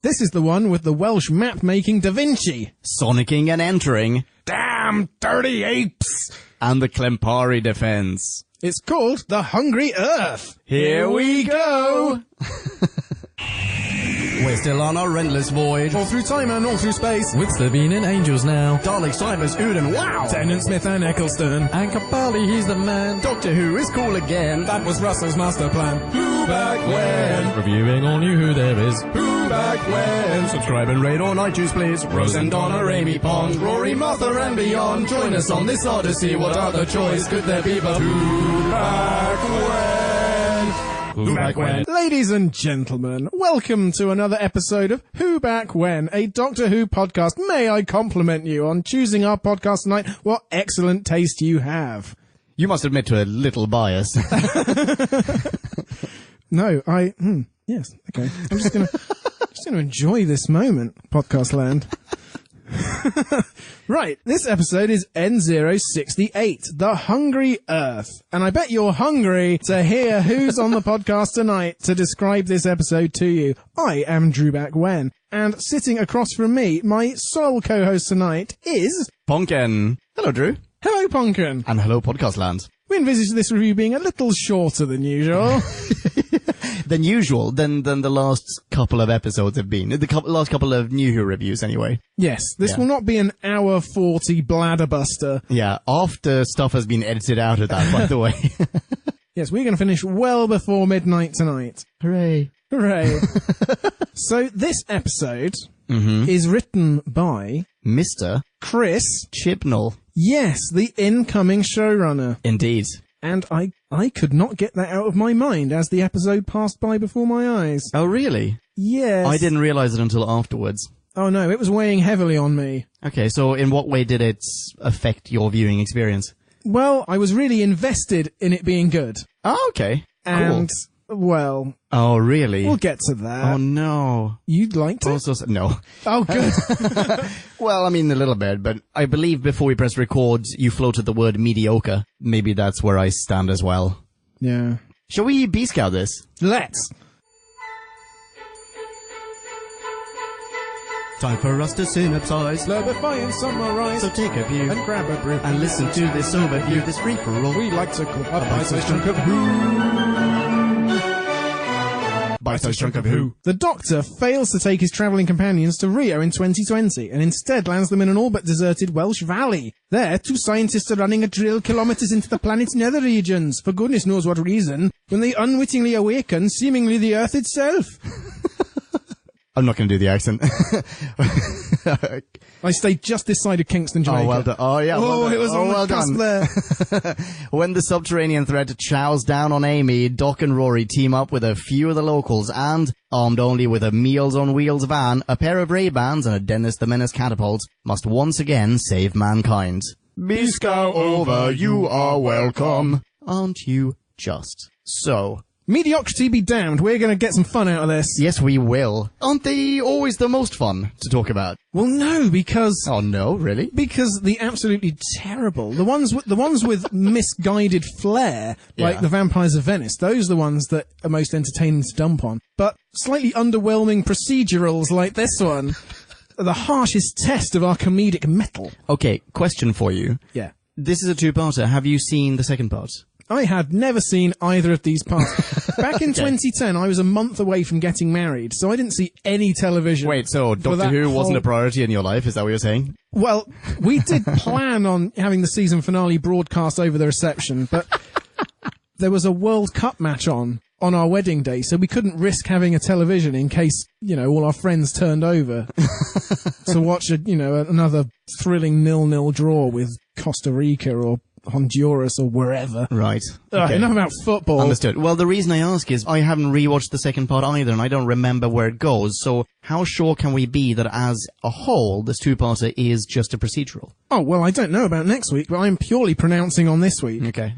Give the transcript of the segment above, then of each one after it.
This is the one with the Welsh map-making Da Vinci. Sonicking and entering. Damn dirty apes! And the Klempari defense. It's called The Hungry Earth. Here we go! We're still on our endless voyage. All through time and all through space. With Slovene and Angels now. Dalek, Cybers, Uden, wow! Tennant, Smith and Eccleston. And Capaldi, he's the man. Doctor Who is cool again. That was Russell's master plan. Who back when? Reviewing all new Who there is. Who back when? Subscribe and rate on iTunes, please. Rose and Donna, Amy Pond, Rory, Martha and beyond. Join us on this odyssey. What other choice could there be but Who back when? Who back when? Ladies and gentlemen, welcome to another episode of Who Back When, a Doctor Who podcast. May I compliment you on choosing our podcast tonight? What excellent taste you have. You must admit to a little bias. No, yes, okay. I'm just gonna enjoy this moment, podcast land. Right, this episode is N068, The Hungry Earth. And I bet you're hungry to hear who's on the podcast tonight to describe this episode to you. I am Drew Back When, and sitting across from me, my sole co-host tonight is... Ponken. Hello, Drew. Hello, Ponken. And hello, Podcast Land. We envisage this review being a little shorter than usual. Than the last couple of episodes have been. Last couple of New Who reviews, anyway. Yes, this will not be an hour 40 bladderbuster. Yeah, after stuff has been edited out of that, by the way. Yes, we're going to finish well before midnight tonight. Hooray. Hooray. So this episode is written by... Mr. Chris Chibnall. Yes, the incoming showrunner. Indeed. And I could not get that out of my mind as the episode passed by before my eyes. Oh, really? Yes. I didn't realize it until afterwards. Oh no, it was weighing heavily on me. Okay, so in what way did it affect your viewing experience? Well, I was really invested in it being good. Oh, okay. And, cool. Well... Oh, really? We'll get to that. Oh, no. You'd like to? Also, no. Oh, good. Well, I mean, a little bit, but I believe before we pressed record, you floated the word mediocre. Maybe that's where I stand as well. Yeah. Shall we B-scout this? Let's. Time for us to synopsize, Slurpify and summarize. so take a view And grab a brew. and listen to this overview, this free-for-all. We like to call a bite-sized chunk of Who. Bite-sized chunk of Who. The Doctor fails to take his travelling companions to Rio in 2020 and instead lands them in an all but deserted Welsh valley. There, two scientists are running a drill kilometres into the planet's nether regions, for goodness knows what reason, when they unwittingly awaken seemingly the Earth itself. I'm not going to do the accent. I stayed just this side of Kingston, Jamaica. Oh, well done. Oh, yeah, well done. It was on well the cusp done. there. When the subterranean threat chows down on Amy, Doc and Rory team up with a few of the locals and, armed only with a Meals on Wheels van, a pair of Ray-Bans and a Dennis the Menace catapult, must once again save mankind. Biscow over, you are welcome. Aren't you just? So... Mediocrity be damned, we're going to get some fun out of this. Yes, we will. Aren't they always the most fun to talk about? Well, no, because... Oh, no, really? Because the absolutely terrible, the ones with misguided flair, like Yeah. the Vampires of Venice, those are the ones that are most entertaining to dump on. But slightly underwhelming procedurals like this one are the harshest test of our comedic mettle. Okay, question for you. Yeah. This is a two-parter. Have you seen the second part? I had never seen either of these parts. Back in 2010, I was a month away from getting married, so I didn't see any television. Wait, so for Doctor that Who wasn't whole- a priority in your life? Is that what you're saying? Well, we did plan on having the season finale broadcast over the reception, but there was a World Cup match on our wedding day, so we couldn't risk having a television in case, all our friends turned over to watch another thrilling 0-0 draw with Costa Rica or Honduras or wherever. Right. Okay. Enough about football. Understood. Well, the reason I ask is I haven't rewatched the second part either, and I don't remember where it goes, so how sure can we be that as a whole, this two-parter is just a procedural? Oh, well, I don't know about next week, but I'm purely pronouncing on this week. Okay.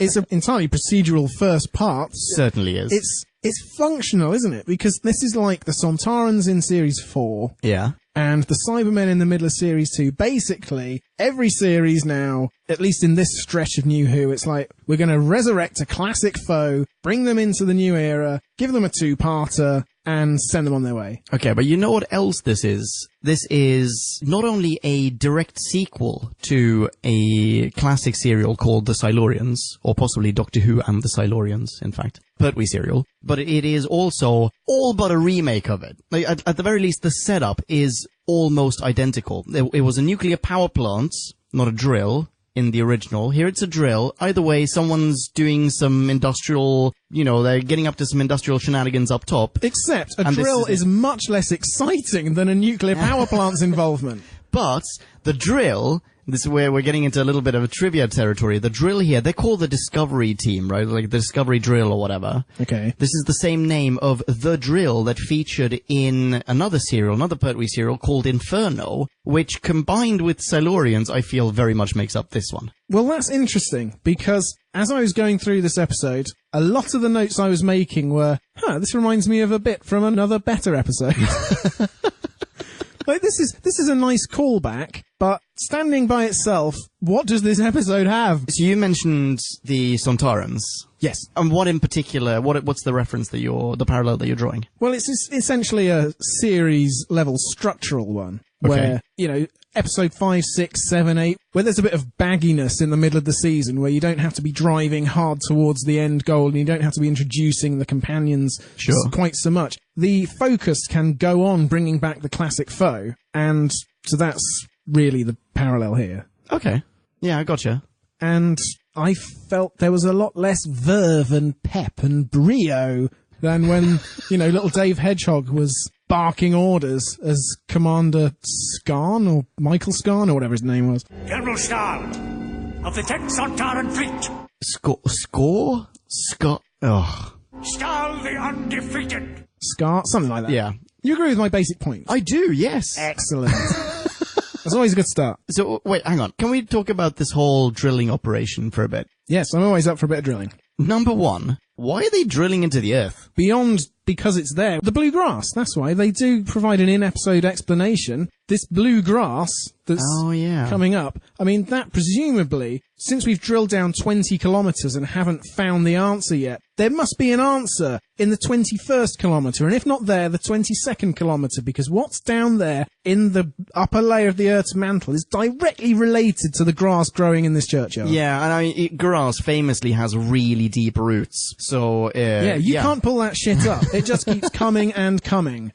It's an entirely procedural first part. Certainly is. It's functional, isn't it? Because this is like the Sontarans in Series 4. Yeah. And the Cybermen in the middle of Series 2. Basically, every series now, at least in this stretch of New Who, it's like, we're going to resurrect a classic foe, bring them into the new era, give them a two-parter, and send them on their way. Okay, but you know what else this is? This is not only a direct sequel to a classic serial called The Silurians, or possibly Doctor Who and The Silurians, in fact, Pertwee serial, but it is also all but a remake of it. Like, at the very least, the setup is almost identical. It was a nuclear power plant, not a drill, in the original. Here it's a drill. Either way, someone's doing some industrial, they're getting up to some industrial shenanigans up top. Except a drill is much less exciting than a nuclear power plant's involvement. But the drill, this is where we're getting into a little bit of a trivia territory. The drill here, they're called the Discovery Team, right? Like the Discovery Drill or whatever. Okay. This is the same name of the drill that featured in another Pertwee serial called Inferno, which combined with Silurians, I feel very much makes up this one. Well, that's interesting, because as I was going through this episode, a lot of the notes I was making were, this reminds me of a bit from another better episode. Like, this is a nice callback, but standing by itself, what does this episode have? So you mentioned the Sontarans. Yes. And what in particular, what's the reference the parallel that you're drawing? Well, it's essentially a series-level structural one, where, episode 5, 6, 7, 8, where there's a bit of bagginess in the middle of the season, where you don't have to be driving hard towards the end goal, and you don't have to be introducing the companions quite so much. The focus can go on bringing back the classic foe, and so that's really the parallel here. Okay. Yeah, I gotcha. And I felt there was a lot less verve and pep and brio than when, little Dave Hedgehog was barking orders as Commander Skarn, or Michael Skarn, or whatever his name was. General Skarn of the 10th Sontaran Fleet. Score? Ugh. Skarl the Undefeated. Scar, something like that. Yeah. You agree with my basic points? I do, yes. Excellent. That's always a good start. So, wait, hang on. Can we talk about this whole drilling operation for a bit? Yes, I'm always up for a bit of drilling. Number one, why are they drilling into the Earth? Beyond, because it's there. The blue grass, that's why. They do provide an in-episode explanation. This blue grass that's coming up, I mean, that presumably, since we've drilled down 20 kilometres and haven't found the answer yet, there must be an answer in the 21st kilometre, and if not there, the 22nd kilometre, because what's down there in the upper layer of the Earth's mantle is directly related to the grass growing in this churchyard. Yeah, and I mean, grass famously has really deep roots, so... you can't pull that shit up. It just keeps coming and coming.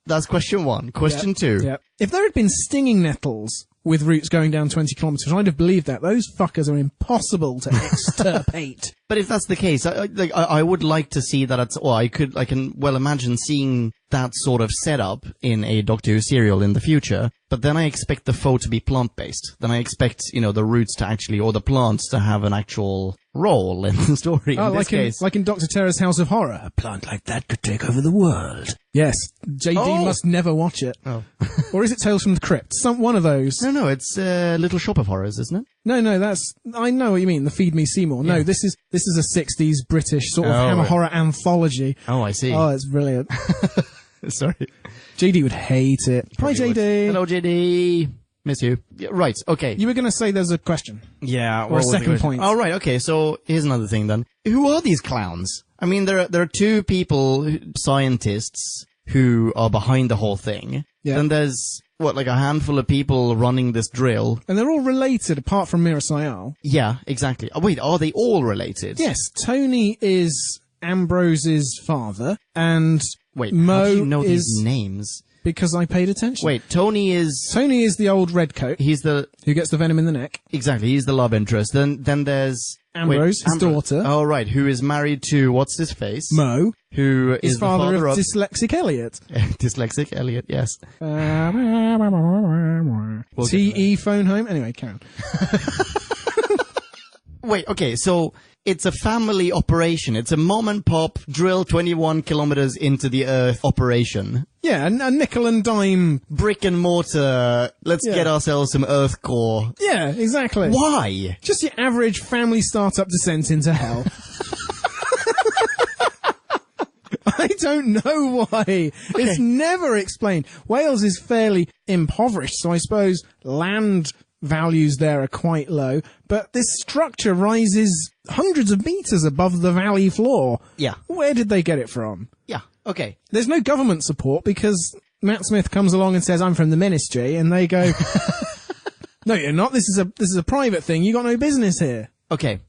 That's question one. Question two. Yep. If there had been stinging nettles with roots going down 20 kilometres, I'd have believed that. Those fuckers are impossible to extirpate. But if that's the case, I would like to see that I can well imagine seeing that sort of setup in a Doctor Who serial in the future, but then I expect the foe to be plant-based. Then I expect, the roots to actually, or the plants to have an actual role in the story. Oh, in this case. like in Dr. Terror's House of Horror. A plant like that could take over the world. Yes. JD must never watch it. Oh. Or is it Tales from the Crypt? One of those. No, it's Little Shop of Horrors, isn't it? No, I know what you mean, the Feed Me Seymour. No, this is a 60s British sort of hammer horror anthology. Oh, I see. Oh, it's brilliant. Sorry. JD would hate it. Hi, JD. Hello, JD. Miss you. Yeah, right, okay. You were going to say there's a question. Yeah. Or a second point. Oh, right, okay, so here's another thing then. Who are these clowns? I mean, there are two people, scientists, who are behind the whole thing. Yeah. Then there's, like a handful of people running this drill. And they're all related, apart from Mira Sayal. Yeah, exactly. Oh, wait, are they all related? Yes, Tony is Ambrose's father, and Wait, Mo how do you know is... these names? Because I paid attention. Wait, Tony is the old redcoat. He's the... who gets the venom in the neck. Exactly, he's the love interest. Then there's... Ambrose, his daughter. Oh, right, who is married to, what's his face? Mo. Who is the father of Dyslexic Elliot. Dyslexic Elliot, yes. T.E. phone home. Anyway, Karen. Wait, okay, so it's a family operation. It's a mom and pop drill 21 kilometers into the earth operation. Yeah, a nickel and dime. Brick and mortar. Let's get ourselves some earth core. Yeah, exactly. Why? Just your average family startup descent into hell. I don't know why. Okay. It's never explained. Wales is fairly impoverished, so I suppose land values there are quite low, but this structure rises hundreds of meters above the valley floor. Yeah. Where did they get it from? Yeah. Okay. There's no government support because Matt Smith comes along and says, I'm from the ministry, and they go, no, you're not. This is a private thing. You got no business here. Okay.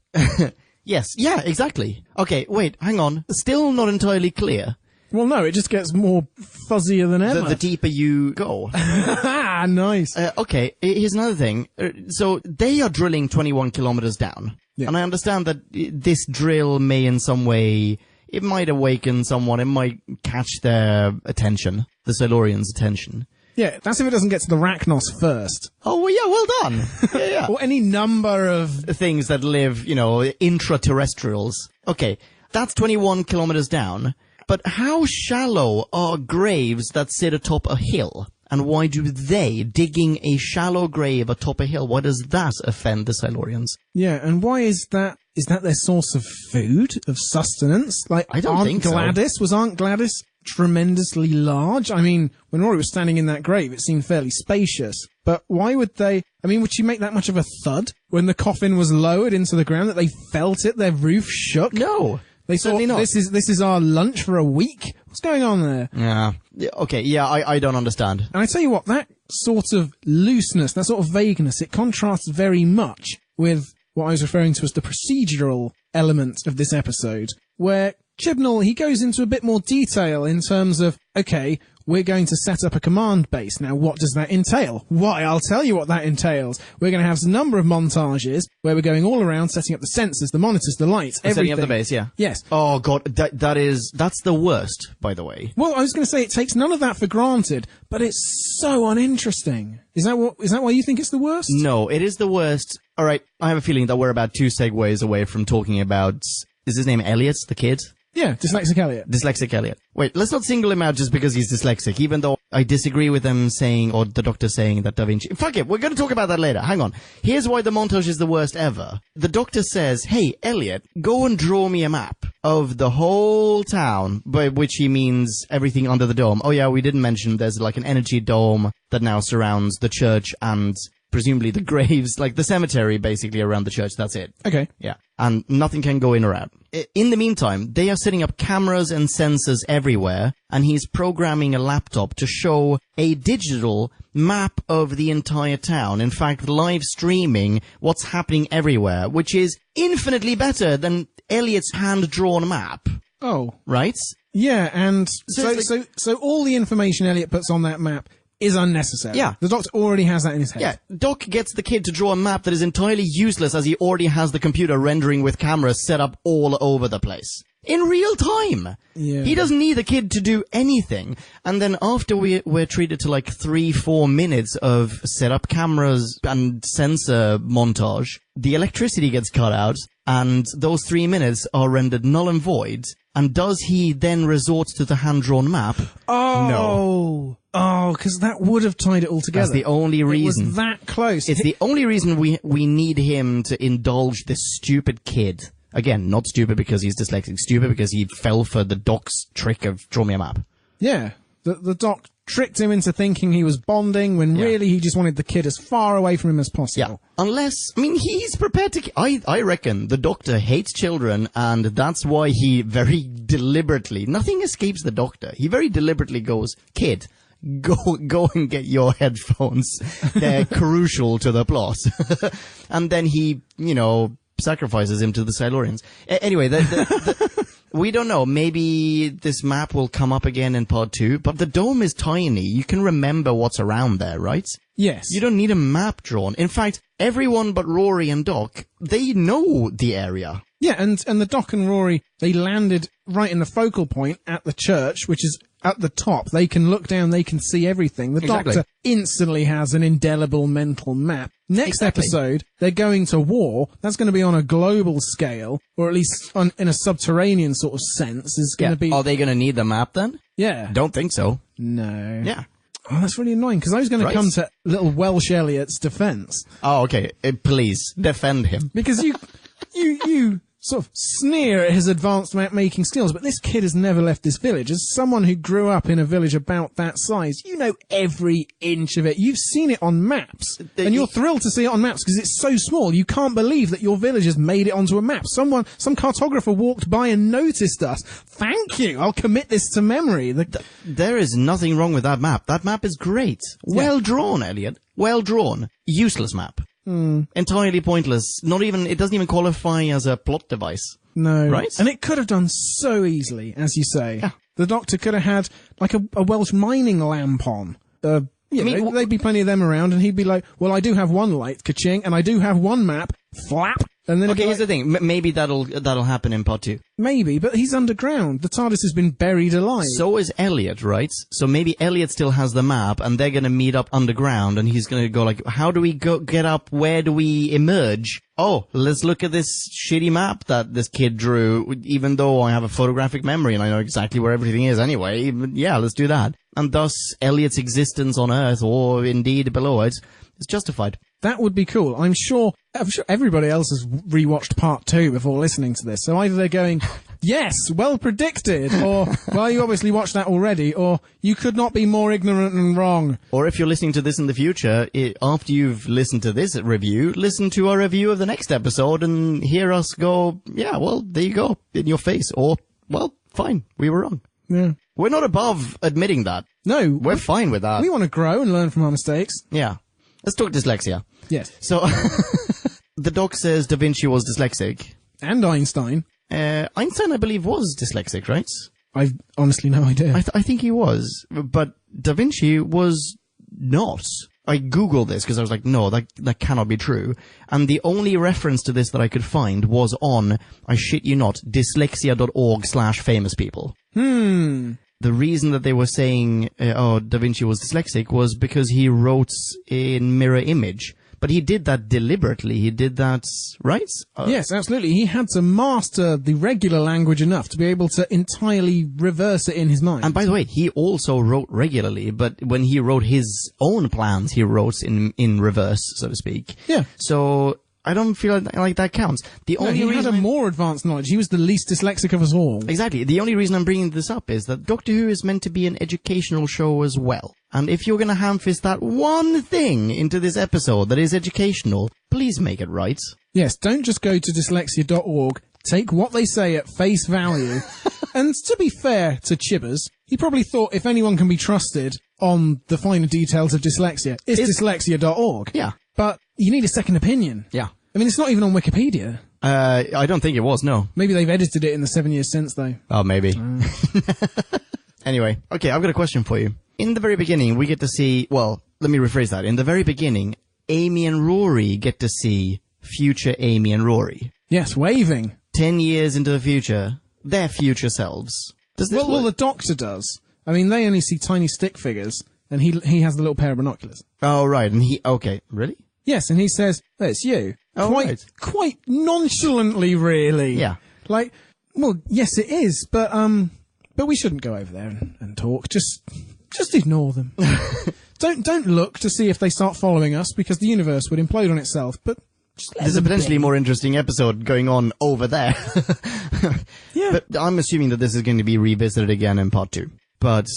Yes. Yeah, exactly. Okay, wait, hang on. Still not entirely clear. Well, no, it just gets more fuzzier than ever. The deeper you go. Ah, nice. Okay, here's another thing. So they are drilling 21 kilometers down. Yeah. And I understand that this drill may in some way, it might awaken someone, it might catch their attention, the Silurians' attention. Yeah, that's if it doesn't get to the Rachnos first. Oh, well, yeah, well done. Yeah. Or any number of... Things that live, intraterrestrials. Okay, that's 21 kilometers down. But how shallow are graves that sit atop a hill? And why do they, digging a shallow grave atop a hill, why does that offend the Silurians? Yeah, and why is that? Is that their source of food, of sustenance? Like, I don't think so. Was Aunt Gladys tremendously large? I mean, when Rory was standing in that grave, it seemed fairly spacious. But why would they... I mean, would she make that much of a thud when the coffin was lowered into the ground that they felt it, their roof shook? No. They Certainly thought, not. this is our lunch for a week? What's going on there? Yeah. Okay, yeah, I don't understand. And I tell you what, that sort of looseness, that sort of vagueness, it contrasts very much with what I was referring to as the procedural element of this episode, where Chibnall, he goes into a bit more detail in terms of, okay, we're going to set up a command base. Now, what does that entail? Why, I'll tell you what that entails. We're going to have a number of montages where we're going all around setting up the sensors, the monitors, the lights, everything. Setting up the base, yeah. Yes. Oh, God, that's the worst, by the way. Well, I was going to say it takes none of that for granted, but it's so uninteresting. Is that why you think it's the worst? No, it is the worst. All right, I have a feeling that we're about 2 segues away from talking about... Is his name Elliot, the kid? Yeah, Dyslexic Elliot. Dyslexic Elliot. Wait, let's not single him out just because he's dyslexic, even though I disagree with them saying, or the doctor saying that Da Vinci... Fuck it, we're going to talk about that later. Hang on. Here's why the montage is the worst ever. The doctor says, hey, Elliot, go and draw me a map of the whole town, by which he means everything under the dome. Oh yeah, we didn't mention there's like an energy dome that now surrounds the church and... presumably the graves, like the cemetery basically around the church, that's it. Okay. Yeah. And nothing can go in or out. In the meantime, they are setting up cameras and sensors everywhere, and he's programming a laptop to show a digital map of the entire town. In fact, live streaming what's happening everywhere, which is infinitely better than Elliot's hand-drawn map. Oh. Right? Yeah, and So so all the information Elliot puts on that map is unnecessary. Yeah. The doctor already has that in his head. Yeah, Doc gets the kid to draw a map that is entirely useless as he already has the computer rendering with cameras set up all over the place. In real time! Yeah. He doesn't need the kid to do anything. And then after we're treated to like 3-4 minutes of set up cameras and sensor montage, the electricity gets cut out, and those 3 minutes are rendered null and void. And does he then resort to the hand-drawn map? Oh! No. Oh, because that would have tied it all together. That's the only reason. It was that close. It's the only reason we need him to indulge this stupid kid. Again, not stupid because he's dyslexic, stupid because he fell for the doc's trick of draw me a map. Yeah. The doc tricked him into thinking he was bonding when really he just wanted the kid as far away from him as possible. Yeah. Unless, I mean, he's prepared to... I reckon the doctor hates children, and that's why he very deliberately... Nothing escapes the doctor. He very deliberately goes, kid... Go and get your headphones. They're crucial to the plot. And then he, sacrifices him to the Silurians. Anyway, we don't know. Maybe this map will come up again in part 2, but the dome is tiny. You can remember what's around there, right? Yes. You don't need a map drawn. In fact, everyone but Rory and Doc, they know the area. Yeah, and the Doc and Rory, they landed right in the focal point at the church, which is at the top. They can look down, they can see everything. The Doctor instantly has an indelible mental map. Next episode, they're going to war. That's going to be on a global scale, or at least in a subterranean sort of sense. Is going to be... Are they going to need the map then? Yeah. Don't think so. No. Yeah. Oh, that's really annoying, because I was going to come to little Welsh Elliot's defense. Oh, okay. Please, defend him. Because you sort of sneer at his advanced map-making skills, but this kid has never left this village. As someone who grew up in a village about that size, you know every inch of it. You've seen it on maps, and you're thrilled to see it on maps because it's so small. You can't believe that your village has made it onto a map. Some cartographer walked by and noticed us. Thank you. I'll commit this to memory. There is nothing wrong with that map. That map is great. Well drawn, Elliot. Well drawn. Useless map. Entirely pointless. It doesn't even qualify as a plot device. No. Right? And it could have done so easily, as you say. Yeah. The Doctor could have had, like, a Welsh mining lamp on. There'd be plenty of them around, and he'd be like, well, I do have one light, ka-ching, and I do have one map, flap. And then here's the thing. Maybe that'll happen in part 2. Maybe, but he's underground. The TARDIS has been buried alive. So is Elliot, right? So maybe Elliot still has the map, and they're gonna meet up underground, and he's gonna go like, how do we get up? Where do we emerge? Oh, let's look at this shitty map that this kid drew, even though I have a photographic memory and I know exactly where everything is anyway. Yeah, let's do that. And thus, Elliot's existence on Earth, or indeed below it, is justified. That would be cool. I'm sure everybody else has rewatched part 2 before listening to this. So either they're going, yes, well predicted, or, well, you obviously watched that already, or you could not be more ignorant and wrong. Or if you're listening to this in the future, after you've listened to this review, listen to our review of the next episode and hear us go, yeah, well, there you go, in your face. Or, well, fine, we were wrong. Yeah. We're not above admitting that. No. We're fine with that. We want to grow and learn from our mistakes. Yeah. Let's talk dyslexia. Yes. So, the doc says Da Vinci was dyslexic. And Einstein. Einstein, I believe, was dyslexic, right? I've honestly no idea. I think he was. But Da Vinci was not. I googled this because I was like, no, that cannot be true. And the only reference to this that I could find was on, I shit you not, dyslexia.org/famous people. The reason that they were saying, Da Vinci was dyslexic was because he wrote in mirror image. But he did that deliberately. He did that, right? Yes, absolutely. He had to master the regular language enough to be able to entirely reverse it in his mind. And by the way, he also wrote regularly, but when he wrote his own plans, he wrote in reverse, so to speak. Yeah. So I don't feel like that counts. He had a more advanced knowledge. He was the least dyslexic of us all. Exactly. The only reason I'm bringing this up is that Doctor Who is meant to be an educational show as well. And if you're going to ham-fist that one thing into this episode that is educational, please make it right. Yes, don't just go to dyslexia.org, take what they say at face value. And to be fair to Chibbers, he probably thought if anyone can be trusted on the finer details of dyslexia, it's dyslexia.org. Yeah. But you need a second opinion. Yeah. I mean, it's not even on Wikipedia. I don't think it was, no. Maybe they've edited it in the 7 years since, though. Oh, maybe. Anyway, okay, I've got a question for you. In the very beginning, we get to see, well, let me rephrase that. In the very beginning, Amy and Rory get to see future Amy and Rory. Yes, waving. 10 years into the future, their future selves. Does this well, the Doctor does. I mean, they only see tiny stick figures, and he has the little pair of binoculars. Oh, right, and okay, really? Yes, and he says, it's you. Oh, quite nonchalantly, really. Yeah. Like, well, yes, it is, but we shouldn't go over there and talk. Just ignore them. Don't look to see if they start following us, because the universe would implode on itself, but just let There's a them potentially be. more interesting episode going on over there. Yeah. But I'm assuming that this is going to be revisited again in part 2. But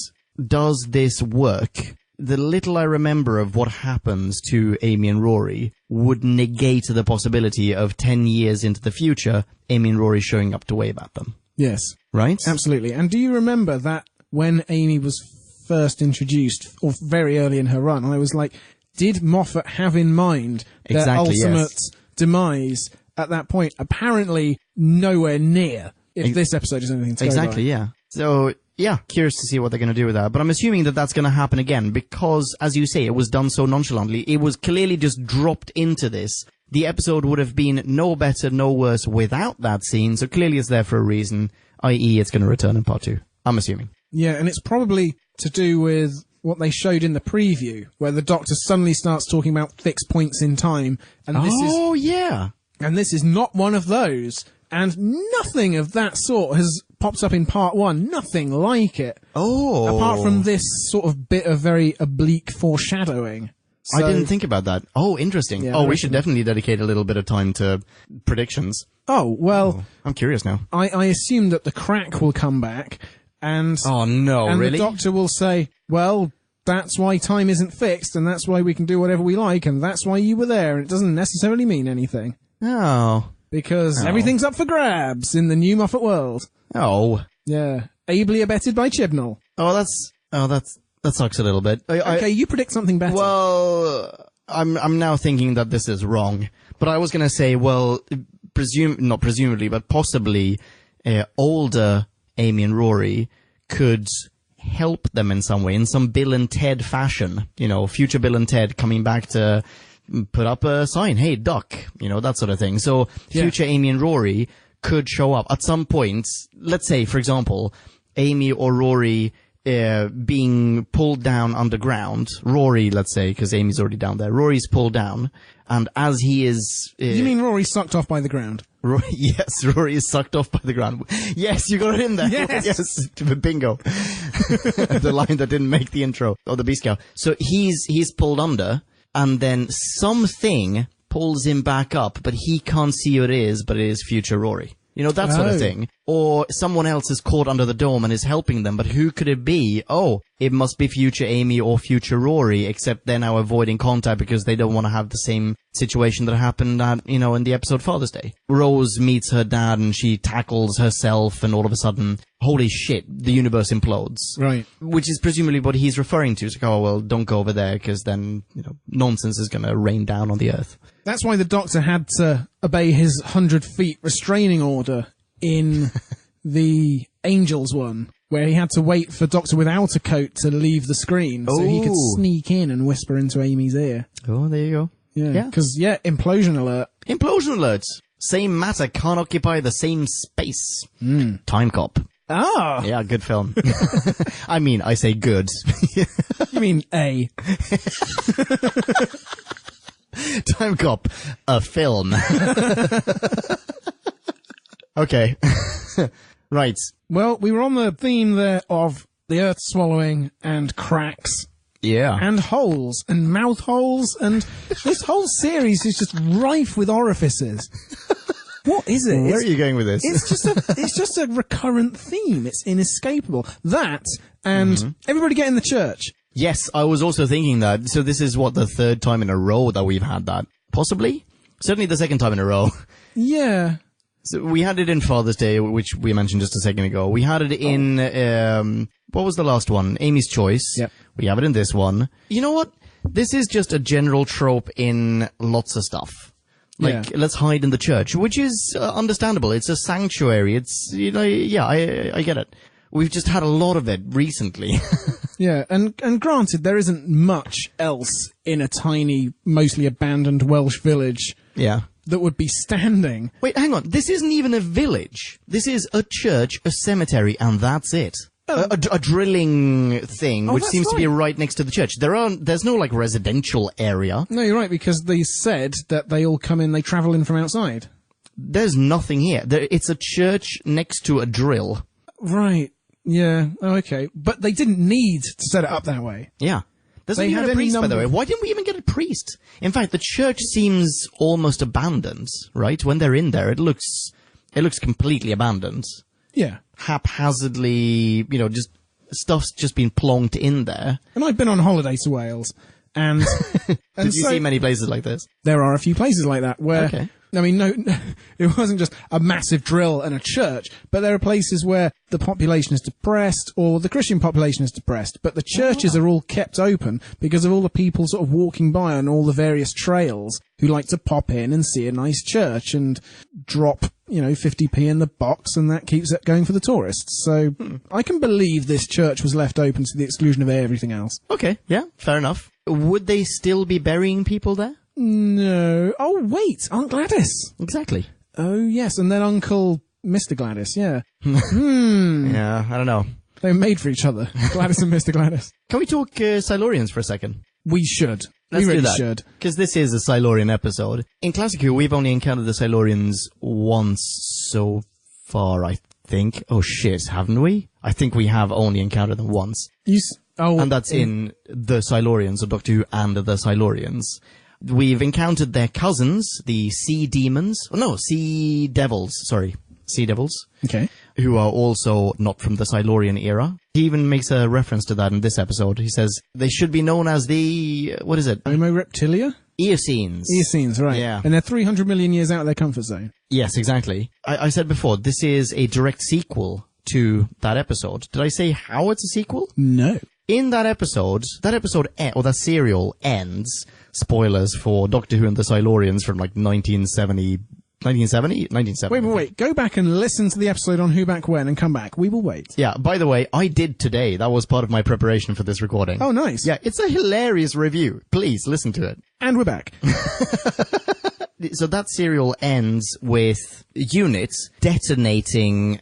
does this work? The little I remember of what happens to Amy and Rory would negate the possibility of 10 years into the future, Amy and Rory showing up to wave at them. Yes. Right? Absolutely. And do you remember that when Amy was first introduced, or very early in her run, I was like, did Moffat have in mind their ultimate demise at that point? Apparently nowhere near, if this episode is anything to go by. Exactly, yeah. So, yeah, curious to see what they're going to do with that. But I'm assuming that that's going to happen again because, as you say, it was done so nonchalantly. It was clearly just dropped into this. The episode would have been no better, no worse without that scene, so clearly it's there for a reason, i.e. it's going to return in part 2. I'm assuming. Yeah, and it's probably to do with what they showed in the preview, where the Doctor suddenly starts talking about fixed points in time, and this is not one of those. And nothing of that sort has popped up in part 1. Nothing like it. Oh. Apart from this sort of bit of very oblique foreshadowing. I didn't think about that. Oh, interesting. Yeah, we should definitely dedicate a little bit of time to predictions. Oh, well, I'm curious now. I assume that the crack will come back, and Oh, no, and really? the Doctor will say, well, that's why time isn't fixed, and that's why we can do whatever we like, and that's why you were there, and it doesn't necessarily mean anything. Oh. Because everything's up for grabs in the new Moffat world. Oh. Yeah. Ably abetted by Chibnall. That sucks a little bit. Okay, you predict something better. Well, I'm now thinking that this is wrong. But I was gonna say, well, not presumably, but possibly, older Amy and Rory could help them in some way, in some Bill and Ted fashion. You know, future Bill and Ted coming back to put up a sign, hey, Doc, you know, that sort of thing. So, future Amy and Rory could show up at some point. Let's say, for example, Amy or Rory being pulled down underground. Rory, let's say, because Amy's already down there. Rory's pulled down, and as he is... you mean Rory's sucked off by the ground? Yes, Rory is sucked off by the ground. Yes, you got it in there. Yes. Yes, bingo. The line that didn't make the intro, or the B-Scout. So he's pulled under, and then something pulls him back up, but he can't see who it is, but it is future Rory. You know, that sort of thing. Or someone else is caught under the dome and is helping them, but who could it be? Oh, it must be future Amy or future Rory, except they're now avoiding contact because they don't want to have the same situation that happened at, you know, in the episode Father's Day. Rose meets her dad and she tackles herself, and all of a sudden, holy shit, the universe implodes. Right. Which is presumably what he's referring to. It's like, oh, well, don't go over there, because then, you know, nonsense is going to rain down on the earth. That's why the Doctor had to obey his 100 feet restraining order in the Angels one, where he had to wait for Doctor Without a Coat to leave the screen so he could sneak in and whisper into Amy's ear. Oh, there you go. Yeah. Because, implosion alert. Implosion alerts. Same matter can't occupy the same space. Time Cop. Ah! Yeah, good film. I mean, I say good. You mean A. Time Cop, a film. Okay. Right. Well, we were on the theme there of the Earth swallowing and cracks. Yeah. And holes and mouth holes, and this whole series is just rife with orifices. What is it? Where are you going with this? It's just a recurrent theme. It's inescapable. That and everybody get in the church. Yes, I was also thinking that. So this is what, the third time in a row that we've had that? Possibly? Certainly the second time in a row. Yeah. So we had it in Father's Day, which we mentioned just a second ago. We had it in, what was the last one? Amy's Choice. Yep. We have it in this one. You know what? This is just a general trope in lots of stuff. Like, let's hide in the church, which is understandable. It's a sanctuary. It's, you know, yeah, I get it. We've just had a lot of it recently. Yeah, and granted, there isn't much else in a tiny, mostly abandoned Welsh village Yeah. that would be standing. Wait, hang on. This isn't even a village. This is a church, a cemetery, and that's it. A drilling thing, which that's seems to be right. right next to the church. There's no, like, residential area. No, you're right, because they said that they all come in, they travel in from outside. There's nothing here. It's a church next to a drill. Right. Yeah. Oh, okay. But they didn't need to set it up that way. Yeah. There's They not even had a any priest, by the number- way. Why didn't we even get a priest? In fact, the church seems almost abandoned, right? When they're in there, it looks completely abandoned. Yeah. Haphazardly, you know, just stuff's just been plonked in there. And I've been on holiday to Wales, and Did you see many places like this? there are a few places like that where, Okay. I mean, no, it wasn't just a massive drill and a church, but there are places where the population is depressed or the Christian population is depressed, but the churches are all kept open because of all the people sort of walking by on all the various trails who like to pop in and see a nice church and drop, 50p in the box, and that keeps it going for the tourists. So I can believe this church was left open to the exclusion of everything else. Okay, yeah, fair enough. Would they still be burying people there? No. Oh, wait. Aunt Gladys. Exactly. Oh, yes. And then Uncle Mr. Gladys, yeah. Yeah, I don't know. They were made for each other. Gladys and Mr. Gladys. Can we talk Silurians for a second? We should. Let's we really do that. should. Because this is a Silurian episode. In Classic Who, we've only encountered the Silurians once so far, I think. Oh shit, haven't we? I think we have only encountered them once. And that's in the Silurians, or Doctor Who and the Silurians. We've encountered their cousins, the Sea Devils. Okay. Who are also not from the Silurian era. He even makes a reference to that in this episode. He says they should be known as the, what is it? Homo reptilia? Eocenes. Eocenes, right. Yeah. And they're 300 million years out of their comfort zone. Yes, exactly. I said before, this is a direct sequel to that episode. Did I say how it's a sequel? No. In that episode, that serial ends, spoilers for Doctor Who and the Silurians from like 1970. Wait. Go back and listen to the episode on Who Back When and come back. We will wait. Yeah, by the way, I did today. That was part of my preparation for this recording. Oh, nice. Yeah, it's a hilarious review. Please listen to it. And we're back. So that serial ends with units detonating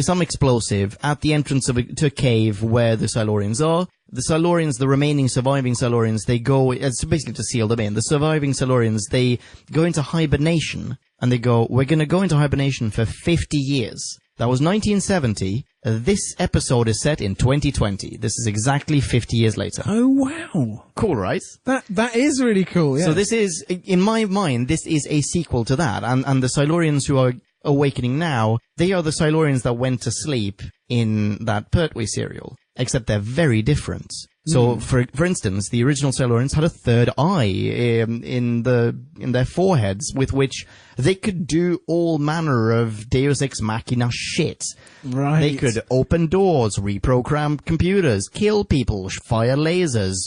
some explosive at the entrance to a cave where the Silurians are. The Silurians, the remaining surviving Silurians, it's basically to seal them in. The surviving Silurians, they go into hibernation, and they go, we're gonna go into hibernation for 50 years. That was 1970. This episode is set in 2020. This is exactly 50 years later. Oh, wow. Cool, right? That is really cool, yeah. So this is, in my mind, this is a sequel to that. And the Silurians who are awakening now, they are the Silurians that went to sleep in that Pertwee serial. Except they're very different. So, for instance, the original Silurians had a third eye in their foreheads, with which they could do all manner of Deus Ex Machina shit. Right. They could open doors, reprogram computers, kill people, fire lasers,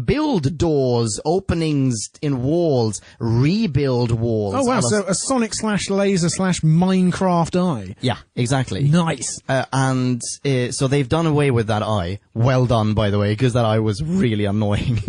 build doors, openings in walls, rebuild walls. Oh, wow, so a Sonic / laser / Minecraft eye. Yeah, exactly. Nice. So they've done away with that eye. Well done, by the way, because that eye was really annoying.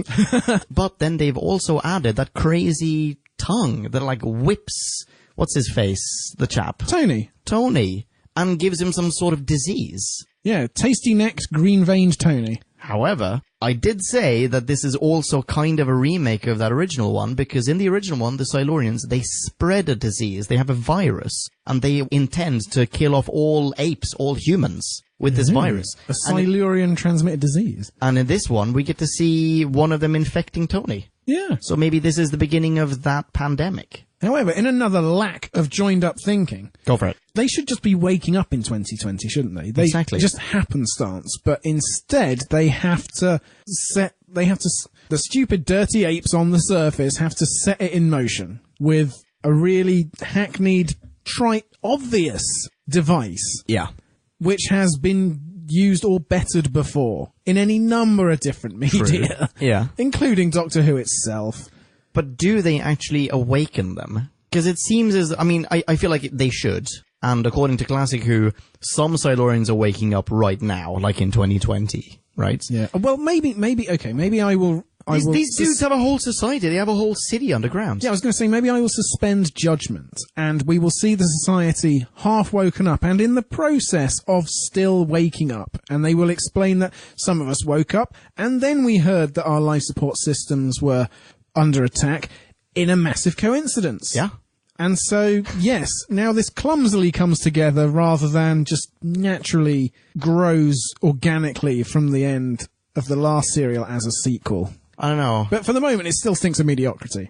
But then they've also added that crazy tongue that like whips, what's his face, the chap? Tony, and gives him some sort of disease. Yeah, tasty-necked, green-veined Tony. However, I did say that this is also kind of a remake of that original one, because in the original one, the Silurians, they spread a disease. They have a virus, and they intend to kill off all apes, all humans, with this virus. A Silurian transmitted disease. And in this one, we get to see one of them infecting Tony. Yeah. So maybe this is the beginning of that pandemic. However, in another lack of joined-up thinking... Go for it. They should just be waking up in 2020, shouldn't they? Exactly. Just happenstance. But instead, the stupid dirty apes on the surface have to set it in motion with a really hackneyed, trite, obvious device. Yeah. Which has been used or bettered before in any number of different media. True. Yeah. Including Doctor Who itself. But do they actually awaken them? Because it seems I feel like they should. And according to Classic Who, some Silurians are waking up right now, like in 2020, right? Yeah. Well, maybe I will... These dudes have a whole society. They have a whole city underground. Yeah, I was going to say, maybe I will suspend judgment, and we will see the society half woken up, and in the process of still waking up, and they will explain that some of us woke up, and then we heard that our life support systems were under attack in a massive coincidence. Yeah. And so, yes, now this clumsily comes together rather than just naturally grows organically from the end of the last serial as a sequel. I don't know. But for the moment, it still stinks of mediocrity.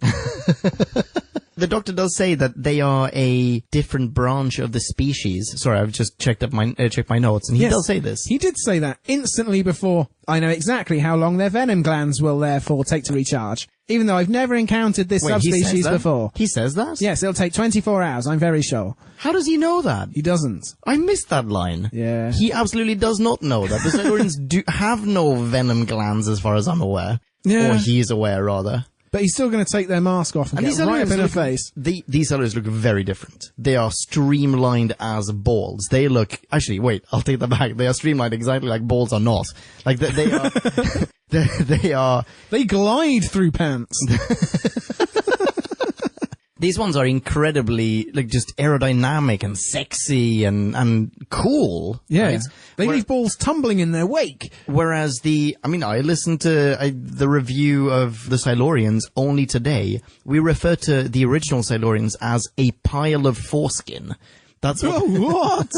The Doctor does say that they are a different branch of the species. Sorry, I've just checked my notes, and he does say this. He did say that instantly before. I know exactly how long their venom glands will therefore take to recharge, even though I've never encountered this subspecies before. He says that? Yes, it'll take 24 hours, I'm very sure. How does he know that? He doesn't. I missed that line. Yeah. He absolutely does not know that. The Silurians have no venom glands as far as I'm aware. Yeah. Or he's aware, rather. But he's still going to take their mask off and get right up in her face. These Silurians look very different. They are streamlined as balls. They look... Actually, wait, I'll take that back. They are streamlined exactly like balls are not. Like, they are... they are... They glide through pants. These ones are incredibly, like, just aerodynamic and sexy and cool. Yeah. Right? They leave balls tumbling in their wake. Whereas I listened to the review of the Silurians only today. We refer to the original Silurians as a pile of foreskin. That's what, what?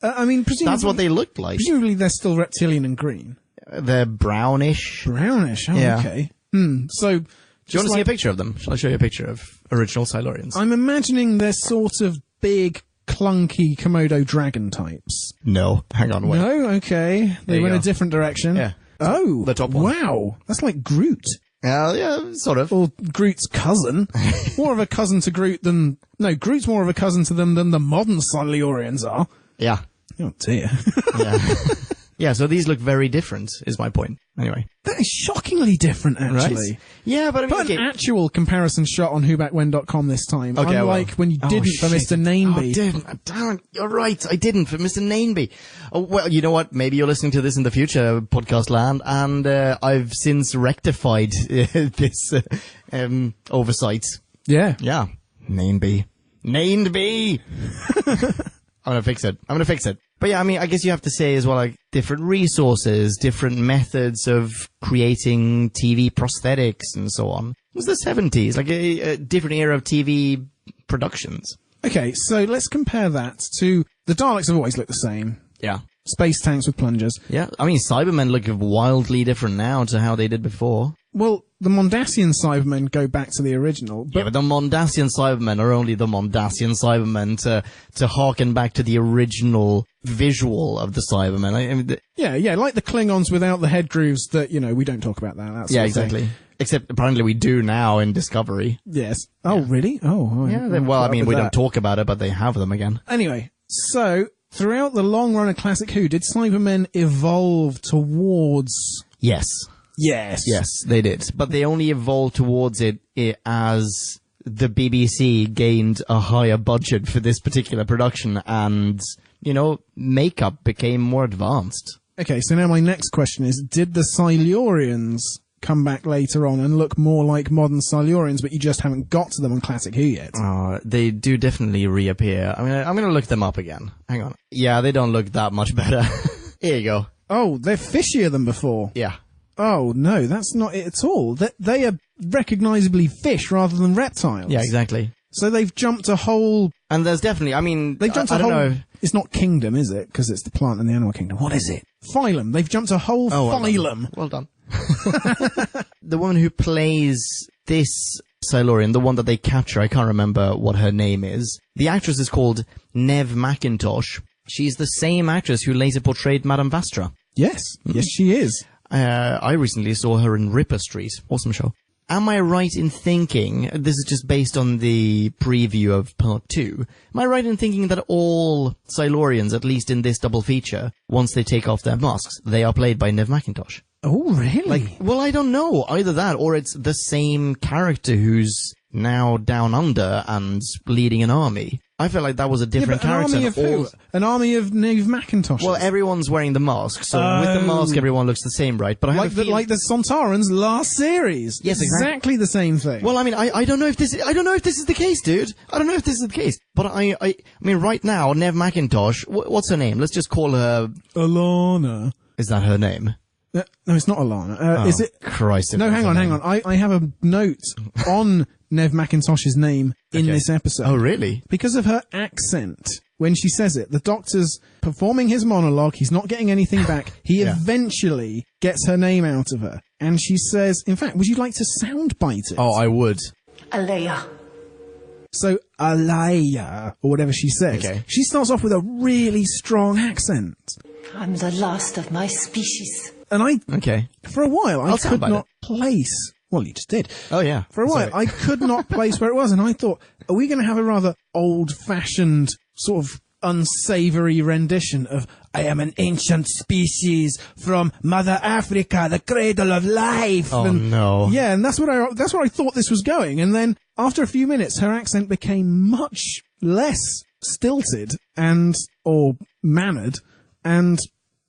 I mean, presumably, that's what they looked like. presumably they're still reptilian and green. They're brownish. Brownish, oh, Yeah. okay. So, Do you want to see a picture of them? Shall I show you a picture of original Silurians? I'm imagining they're sort of big, clunky Komodo dragon types. No. Hang on, wait. No? Okay. They you went a go. different direction. Yeah. Oh. The top one. Wow. That's like Groot. Yeah, sort of. Or Groot's cousin. More of a cousin to Groot than... No, Groot's more of a cousin to them than the modern Silurians are. Yeah. Oh, dear. Yeah. Yeah, so these look very different, is my point. Anyway. That is shockingly different, actually. Right? Yeah, but I mean, Put an actual comparison shot on whobackwhen.com this time. Okay, unlike when you didn't for shit. Mr. Nainby. Oh, didn't. Damn it. You're right. I didn't for Mr. Nainby. Oh, well, you know what? Maybe you're listening to this in the future, podcast land, and I've since rectified this oversight. Yeah. Yeah. Nainby. I'm gonna fix it. But yeah, I mean, I guess you have to say as well, like, different resources, different methods of creating TV prosthetics and so on. It was the 70s, like a different era of TV productions. Okay, so let's compare that to... The Daleks have always looked the same. Yeah. Space tanks with plungers. Yeah, I mean, Cybermen look wildly different now to how they did before. Well, the Mondasian Cybermen go back to the original, Yeah, but the Mondasian Cybermen are only the Mondasian Cybermen to harken back to the original visual of the Cybermen. I mean, yeah, like the Klingons without the head grooves that, we don't talk about that. That's yeah, exactly. Except apparently we do now in Discovery. Yes. Oh, really? Oh, Yeah, well, I mean, we don't talk about it, but they have them again. Anyway, so throughout the long run of Classic Who, did Cybermen evolve towards... Yes. Yes. Yes, they did. But they only evolved towards it as the BBC gained a higher budget for this particular production and, makeup became more advanced. Okay, so now my next question is, did the Silurians come back later on and look more like modern Silurians, but you just haven't got to them on Classic Who yet? They do definitely reappear. I mean, I'm going to look them up again. Hang on. Yeah, they don't look that much better. Here you go. Oh, they're fishier than before. Yeah. Oh, no, that's not it at all. They are recognisably fish rather than reptiles. Yeah, exactly. So they've jumped a whole... And there's definitely, I mean, They've jumped I a don't whole... know. It's not kingdom, is it? Because it's the plant and the animal kingdom. What is it? Phylum. They've jumped a whole phylum. Well done. The woman who plays this Silurian, the one that they capture, I can't remember what her name is. The actress is called Nev McIntosh. She's the same actress who later portrayed Madame Vastra. Yes. Yes, she is. I recently saw her in Ripper Street. Awesome show. Am I right in thinking, this is just based on the preview of part 2, am I right in thinking that all Silurians, at least in this double feature, once they take off their masks, they are played by Nev McIntosh? Oh, really? Well, I don't know. Either that, or it's the same character who's now down under and leading an army. I feel like that was a different character. An army of who? An army of Neve McIntoshes. Well, everyone's wearing the mask, so with the mask, everyone looks the same, right? But I have like the Sontarans last series. Yes, exactly the same thing. Well, I mean, I don't know if this is the case, dude. I don't know if this is the case. But I mean, right now, Nev McIntosh, what's her name? Let's just call her Alana. Is that her name? No, it's not Alana. Is it? Christ. No, hang on. I have a note on Nev McIntosh's name in this episode. Oh, really? Because of her accent. When she says it, the Doctor's performing his monologue, he's not getting anything back. He eventually gets her name out of her. And she says, in fact, would you like to soundbite it? Oh, I would. Alea. So, Alaya, or whatever she says. Okay. She starts off with a really strong accent. I'm the last of my species. And Okay. for a while, I could soundbite not place... Well, you just did. Oh, yeah. For a while, I could not place where it was, and I thought, are we going to have a rather old-fashioned, sort of unsavoury rendition of I am an ancient species from Mother Africa, the cradle of life? Oh, no. Yeah, and that's what I thought this was going. And then, after a few minutes, her accent became much less stilted or mannered, and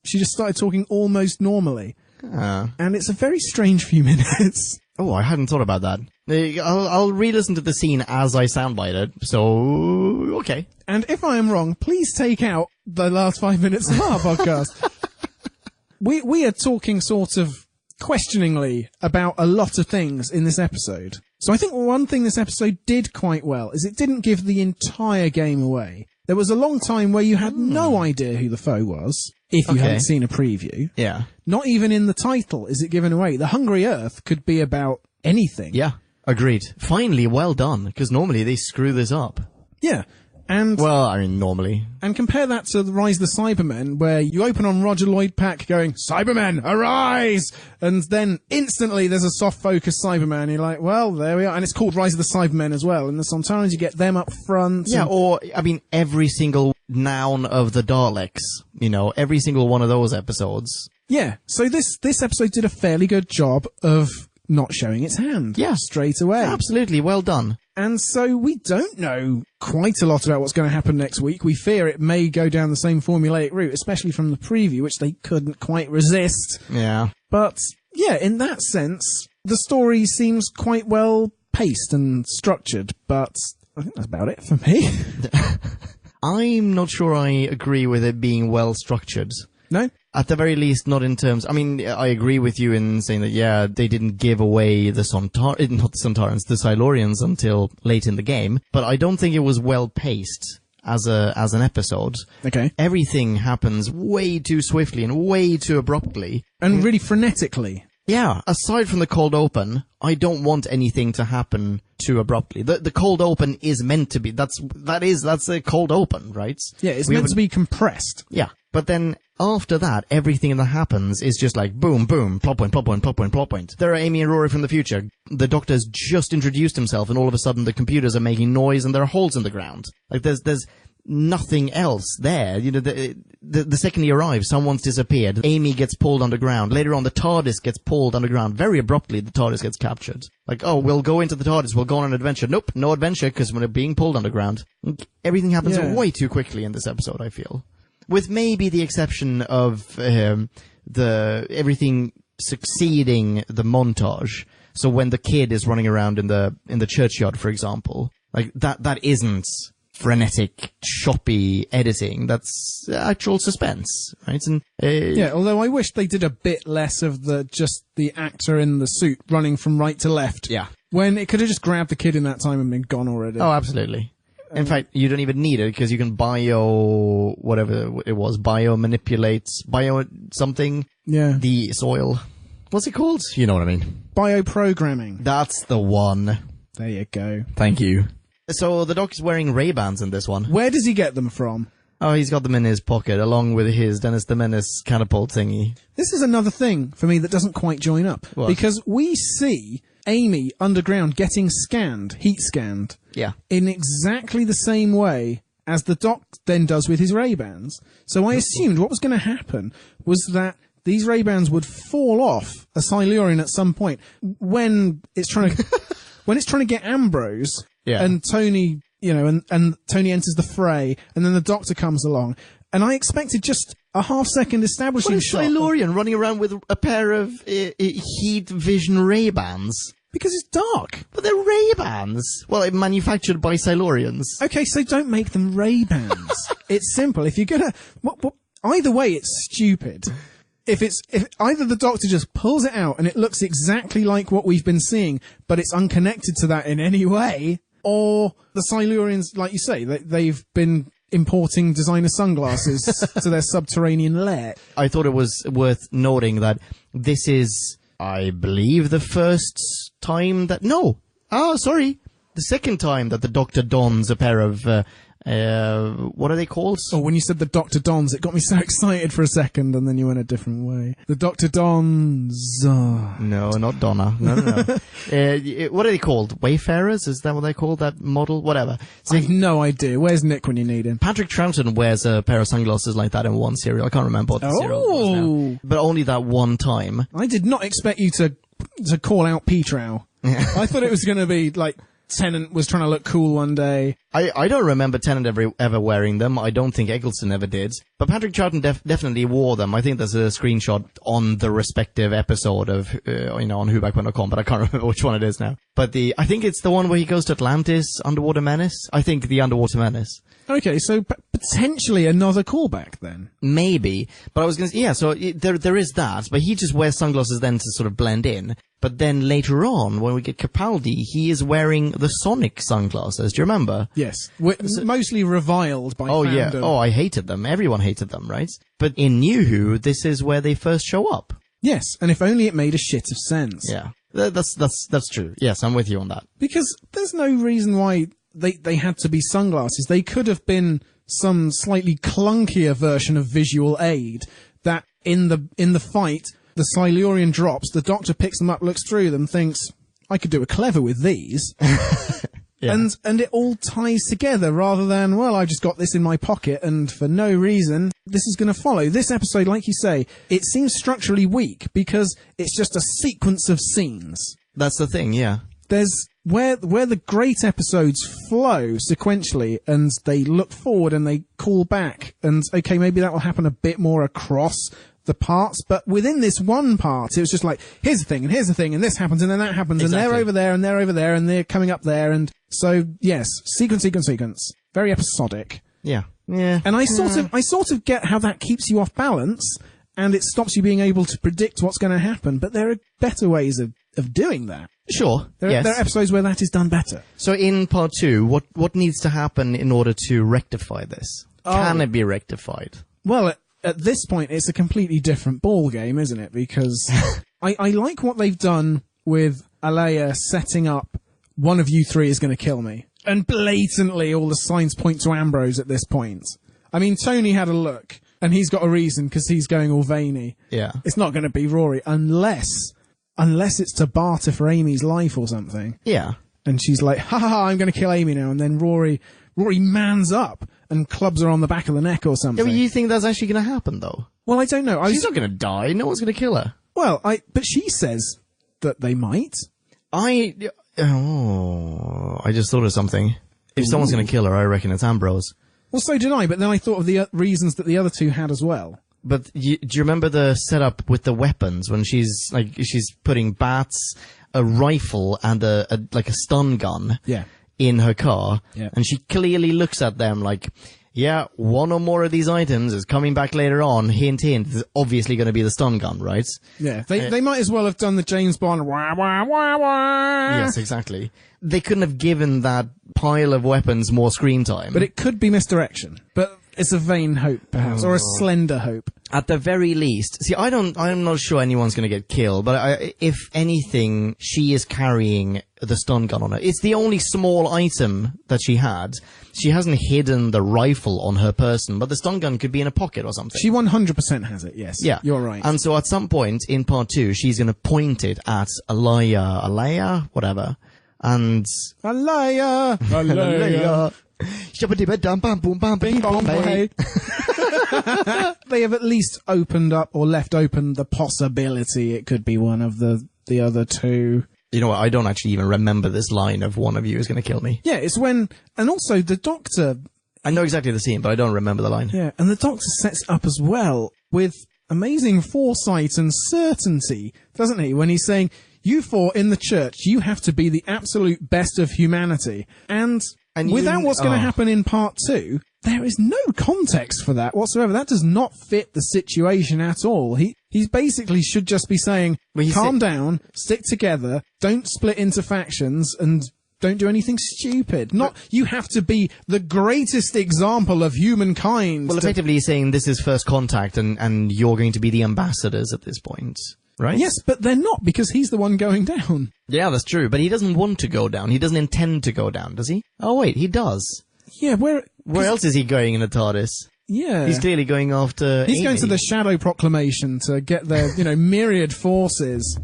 she just started talking almost normally. And it's a very strange few minutes. Oh, I hadn't thought about that. I'll re-listen to the scene as I soundbite it, so okay. And if I am wrong, please take out the last 5 minutes of our podcast. We are talking sort of questioningly about a lot of things in this episode. So I think one thing this episode did quite well is it didn't give the entire game away, There was a long time where you had no idea who the foe was, if you hadn't seen a preview. Yeah. Not even in the title is it given away. The Hungry Earth could be about anything. Yeah. Agreed. Finally, well done, because normally they screw this up. Yeah. And well, I mean, normally. And compare that to the Rise of the Cybermen, where you open on Roger Lloyd Pack going, Cybermen, arise! And then instantly there's a soft focus Cyberman, and you're like, well, there we are. And it's called Rise of the Cybermen as well. And sometimes you get them up front. Yeah, or, I mean, every single noun of the Daleks, you know, every single one of those episodes. Yeah, so this episode did a fairly good job of not showing its hand. Yeah. Straight away. Absolutely, well done. And so we don't know quite a lot about what's going to happen next week. We fear it may go down the same formulaic route, especially from the preview, which they couldn't quite resist. Yeah. But, yeah, in that sense, the story seems quite well paced and structured, but I think that's about it for me. I'm not sure I agree with it being well structured. No? At the very least, not in terms... I mean, I agree with you in saying that, yeah, they didn't give away the not the Sontarans, the Silurians until late in the game, but I don't think it was well paced as an episode. Okay. Everything happens way too swiftly and way too abruptly. And really frenetically. Yeah, aside from the cold open, I don't want anything to happen too abruptly. The cold open is meant to be, that's a cold open, right? Yeah, it's meant to be compressed. Yeah, but then after that, everything that happens is just like boom, boom, plot point, plot point, plot point, plot point. There are Amy and Rory from the future. The Doctor's just introduced himself and all of a sudden the computers are making noise and there are holes in the ground. Like there's nothing else there. You know, the second he arrives, someone's disappeared. Amy gets pulled underground. Later on, the TARDIS gets pulled underground. Very abruptly, the TARDIS gets captured. Like, oh, we'll go into the TARDIS, we'll go on an adventure. Nope, no adventure, because we're being pulled underground. Everything happens way too quickly in this episode, I feel. With maybe the exception of everything succeeding the montage. So when the kid is running around in the churchyard, for example, like that isn't frenetic, choppy editing. That's actual suspense, right? And yeah, although I wish they did a bit less of just the actor in the suit running from right to left. Yeah. When it could have just grabbed the kid in that time and been gone already. Oh, absolutely. In fact, you don't even need it because you can manipulate something. Yeah. The soil. What's it called? You know what I mean. Bioprogramming. That's the one. There you go. Thank you. So the Doc's wearing Ray-Bans in this one. Where does he get them from? Oh, he's got them in his pocket, along with his Dennis the Menace catapult thingy. This is another thing for me that doesn't quite join up. What? Because we see Amy underground getting heat scanned. Yeah. In exactly the same way as the Doc then does with his Ray-Bans. So I assumed what was going to happen was that these Ray-Bans would fall off a Silurian at some point when it's trying to get Ambrose. Yeah. And Tony, and Tony enters the fray, and then the Doctor comes along. And I expected just a half-second establishing shot. What is Silurian running around with a pair of heat vision Ray-Bans? Because it's dark. But they're Ray-Bans. Well, manufactured by Silurians. Okay, so don't make them Ray-Bans. It's simple. If you're gonna... either way, it's stupid. If either the Doctor just pulls it out and it looks exactly like what we've been seeing, but it's unconnected to that in any way, or the Silurians, like you say, they've been importing designer sunglasses to their subterranean lair. I thought it was worth noting that this is, I believe, the first time that... No! Oh, sorry! The second time that the Doctor dons a pair of... what are they called? Oh, when you said the Doctor dons, it got me so excited for a second, and then you went a different way. The Doctor dons. No, not Donna. No. What are they called? Wayfarers? Is that what they call that model? Whatever. So, I have no idea. Where's Nick when you need him? Patrick Troughton wears a pair of sunglasses like that in one serial. I can't remember what the serial was now. But only that one time. I did not expect you to call out Petrow. I thought it was going to be like Tennant was trying to look cool one day. I don't remember Tennant ever wearing them. I don't think Eccleston ever did. But Patrick Troughton definitely wore them. I think there's a screenshot on the respective episode of, on whobackwhen.com, but I can't remember which one it is now. But I think it's the one where he goes to Atlantis, Underwater Menace. I think the Underwater Menace. Okay, so potentially another callback then. Maybe. But I was going to say, yeah, so there is that, but he just wears sunglasses then to sort of blend in. But then later on, when we get Capaldi, he is wearing the Sonic sunglasses. Do you remember? Yes. Mostly reviled by Oh, fandom. yeah. Oh, I hated them. Everyone hated them, right? But in New Who, this is where they first show up. Yes, and if only it made a shit of sense. Yeah. That's true. Yes, I'm with you on that. Because there's no reason why they had to be sunglasses. They could have been some slightly clunkier version of visual aid that in the fight, the Silurian drops, the Doctor picks them up, looks through them, thinks, I could do a clever with these. Yeah. And it all ties together rather than, well, I've just got this in my pocket and for no reason, this is going to follow. This episode, like you say, it seems structurally weak because it's just a sequence of scenes. That's the thing, yeah. There's where the great episodes flow sequentially and they look forward and they call back and, okay, maybe that will happen a bit more across the parts, but within this one part, it was just like, here's the thing, and this happens, and then that happens, exactly. And they're over there, and they're over there, and they're coming up there, and so, yes, sequence. Very episodic. Yeah. Yeah. And I sort of get how that keeps you off balance, and it stops you being able to predict what's going to happen, but there are better ways of doing that. Sure. There are episodes where that is done better. So in part 2, what needs to happen in order to rectify this? Can it be rectified? Well, at this point, it's a completely different ball game, isn't it? Because I like what they've done with Alea setting up, one of you three is going to kill me. And blatantly, all the signs point to Ambrose at this point. I mean, Tony had a look, and he's got a reason, because he's going all veiny. Yeah. It's not going to be Rory, unless it's to barter for Amy's life or something. Yeah. And she's like, ha ha ha, I'm going to kill Amy now. And then Rory mans up and clubs her on the back of the neck or something. Yeah, but you think that's actually going to happen, though? Well, I don't know. She's not going to die. No one's going to kill her. Well, but she says that they might. I just thought of something. If someone's going to kill her, I reckon it's Ambrose. Well, so did I, but then I thought of the reasons that the other two had as well. But do you remember the setup with the weapons when she's putting bats, a rifle, and a stun gun? Yeah. In her car, yeah. And she clearly looks at them like, yeah, one or more of these items is coming back later on, hint, hint, this is obviously going to be the stun gun, right? Yeah, they might as well have done the James Bond, wah, wah, wah, wah. Yes, exactly. They couldn't have given that pile of weapons more screen time. But it could be misdirection. But it's a vain hope, perhaps, or a slender hope. At the very least, see, I'm not sure anyone's going to get killed, but if anything, she is carrying the stun gun on her. It's the only small item that she had. She hasn't hidden the rifle on her person, but the stun gun could be in a pocket or something. She 100% has it, yes. Yeah. You're right. And so at some point in part 2, she's going to point it at Alea, whatever, and... Alea! Bing bong hey. They have at least opened up or left open the possibility it could be one of the other two. You know what, I don't actually even remember this line of one of you is going to kill me. Yeah, it's when... And also, the Doctor... I know exactly the scene, but I don't remember the line. Yeah, and the Doctor sets up as well with amazing foresight and certainty, doesn't he? When he's saying, you four in the church, you have to be the absolute best of humanity. And without what's going to happen in part 2, there is no context for that whatsoever. That does not fit the situation at all. He basically should just be saying, calm down, stick together, don't split into factions, and don't do anything stupid. You have to be the greatest example of humankind. Well, effectively he's saying this is first contact and you're going to be the ambassadors at this point. Right? Yes, but they're not, because he's the one going down. Yeah, that's true, but he doesn't want to go down. He doesn't intend to go down, does he? Oh, wait, he does. Yeah, where else is he going in the TARDIS? Yeah. He's clearly going after He's Amy. going to the Shadow Proclamation to get their, myriad forces.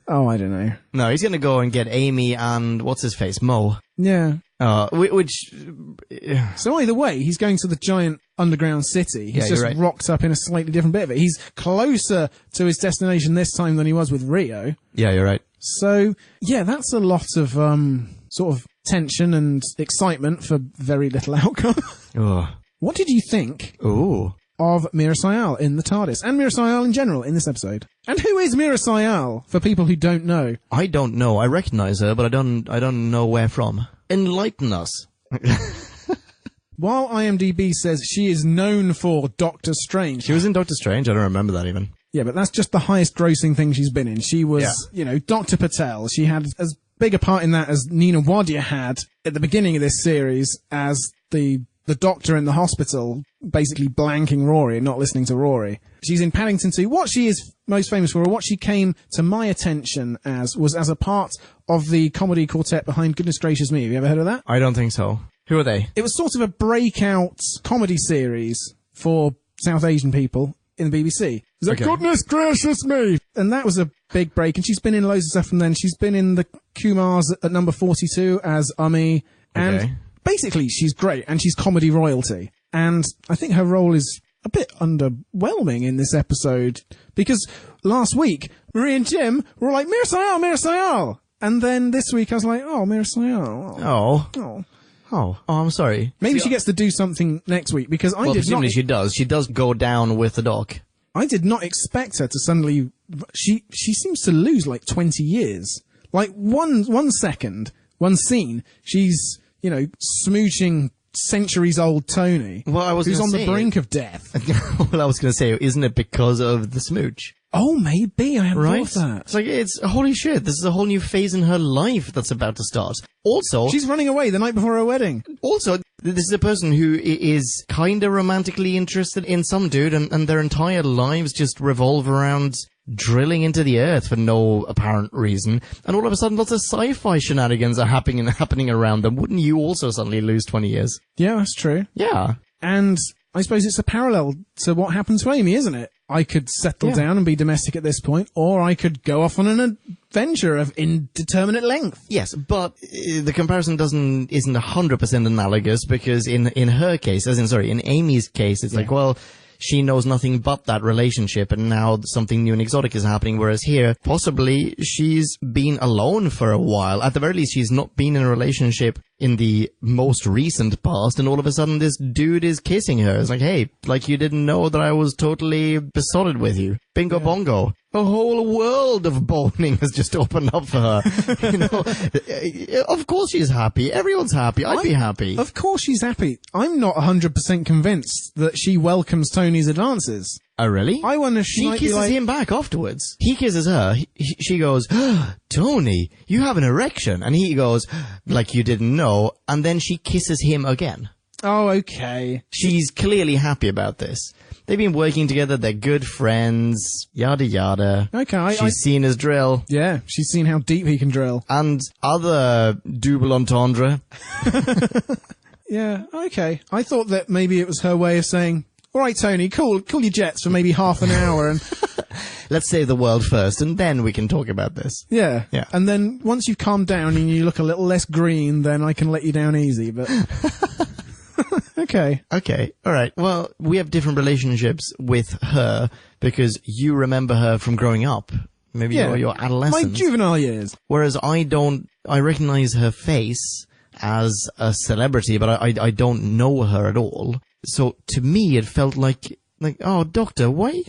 Oh, I don't know. No, he's going to go and get Amy and, what's his face, Mo. Yeah. Which... So either way, he's going to the giant underground city. He's just rocked up in a slightly different bit of it. He's closer to his destination this time than he was with Rio. Yeah, you're right. So, yeah, that's a lot of, sort of tension and excitement for very little outcome. What did you think of Mira Sayal in the TARDIS, and Mira Sayal in general in this episode? And who is Mira Sayal, for people who don't know? I don't know. I recognize her, but I don't know where from. Enlighten us. While IMDb says she is known for Doctor Strange. She was in Doctor Strange? I don't remember that even. Yeah, but that's just the highest grossing thing she's been in. She was, Dr. Patel. She had as big a part in that as Nina Wadia had at the beginning of this series as the doctor in the hospital, basically blanking Rory and not listening to Rory. She's in Paddington 2. What she is most famous for, or what she came to my attention as, was as a part of the comedy quartet behind Goodness Gracious Me. Have you ever heard of that? I don't think so. Who are they? It was sort of a breakout comedy series for South Asian people in the BBC. It's like, Goodness Gracious Me! And that was a big break, and she's been in loads of stuff from then. She's been in the Kumars at number 42 as Ummi, and basically she's great, and she's comedy royalty. And I think her role is a bit underwhelming in this episode, because last week, Marie and Jim were like, Mir Sayal, Mir Sayal! And then this week I was like, oh, Mir Sayal. Oh, I'm sorry. Maybe she gets to do something next week, because presumably she does. She does go down with the doc. I did not expect her to suddenly... She seems to lose like 20 years. Like one second, one scene, she's, smooching centuries-old Tony, who's on the brink of death. Well, I was going to say, isn't it because of the smooch? Oh, maybe. I hadn't thought of that. It's holy shit, this is a whole new phase in her life that's about to start. Also... She's running away the night before her wedding. Also, this is a person who is kinda romantically interested in some dude, and their entire lives just revolve around drilling into the earth for no apparent reason, and all of a sudden lots of sci-fi shenanigans are happening around them. Wouldn't you also suddenly lose 20 years? Yeah, that's true. Yeah. And I suppose it's a parallel to what happened to Amy, isn't it? I could settle down and be domestic at this point, or I could go off on an adventure of indeterminate length. Yes, but the comparison isn't 100% analogous, because in her case, in Amy's case, it's like, well, she knows nothing but that relationship, and now something new and exotic is happening, whereas here, possibly, she's been alone for a while. At the very least, she's not been in a relationship in the most recent past, and all of a sudden this dude is kissing her. It's like, hey, like you didn't know that I was totally besotted with you. Bingo bongo. A whole world of boning has just opened up for her. Of course she's happy. Everyone's happy. I'd be happy. Of course she's happy. I'm not 100% convinced that she welcomes Tony's advances. Oh, really? I wonder if she kisses him back afterwards. He kisses her. She goes, Tony, you have an erection. And he goes, like you didn't know. And then she kisses him again. Oh, okay. She's clearly happy about this. They've been working together, they're good friends, yada yada. Okay, she's seen his drill. Yeah, she's seen how deep he can drill. And other double entendre. Yeah, okay. I thought that maybe it was her way of saying, alright Tony, cool your jets for maybe half an hour and... Let's save the world first, and then we can talk about this. Yeah. And then once you've calmed down and you look a little less green, then I can let you down easy, but... Okay. All right. Well, we have different relationships with her because you remember her from growing up. Maybe your adolescence. My juvenile years. Whereas I recognize her face as a celebrity, but I don't know her at all. So to me, it felt like, oh, Doctor, why,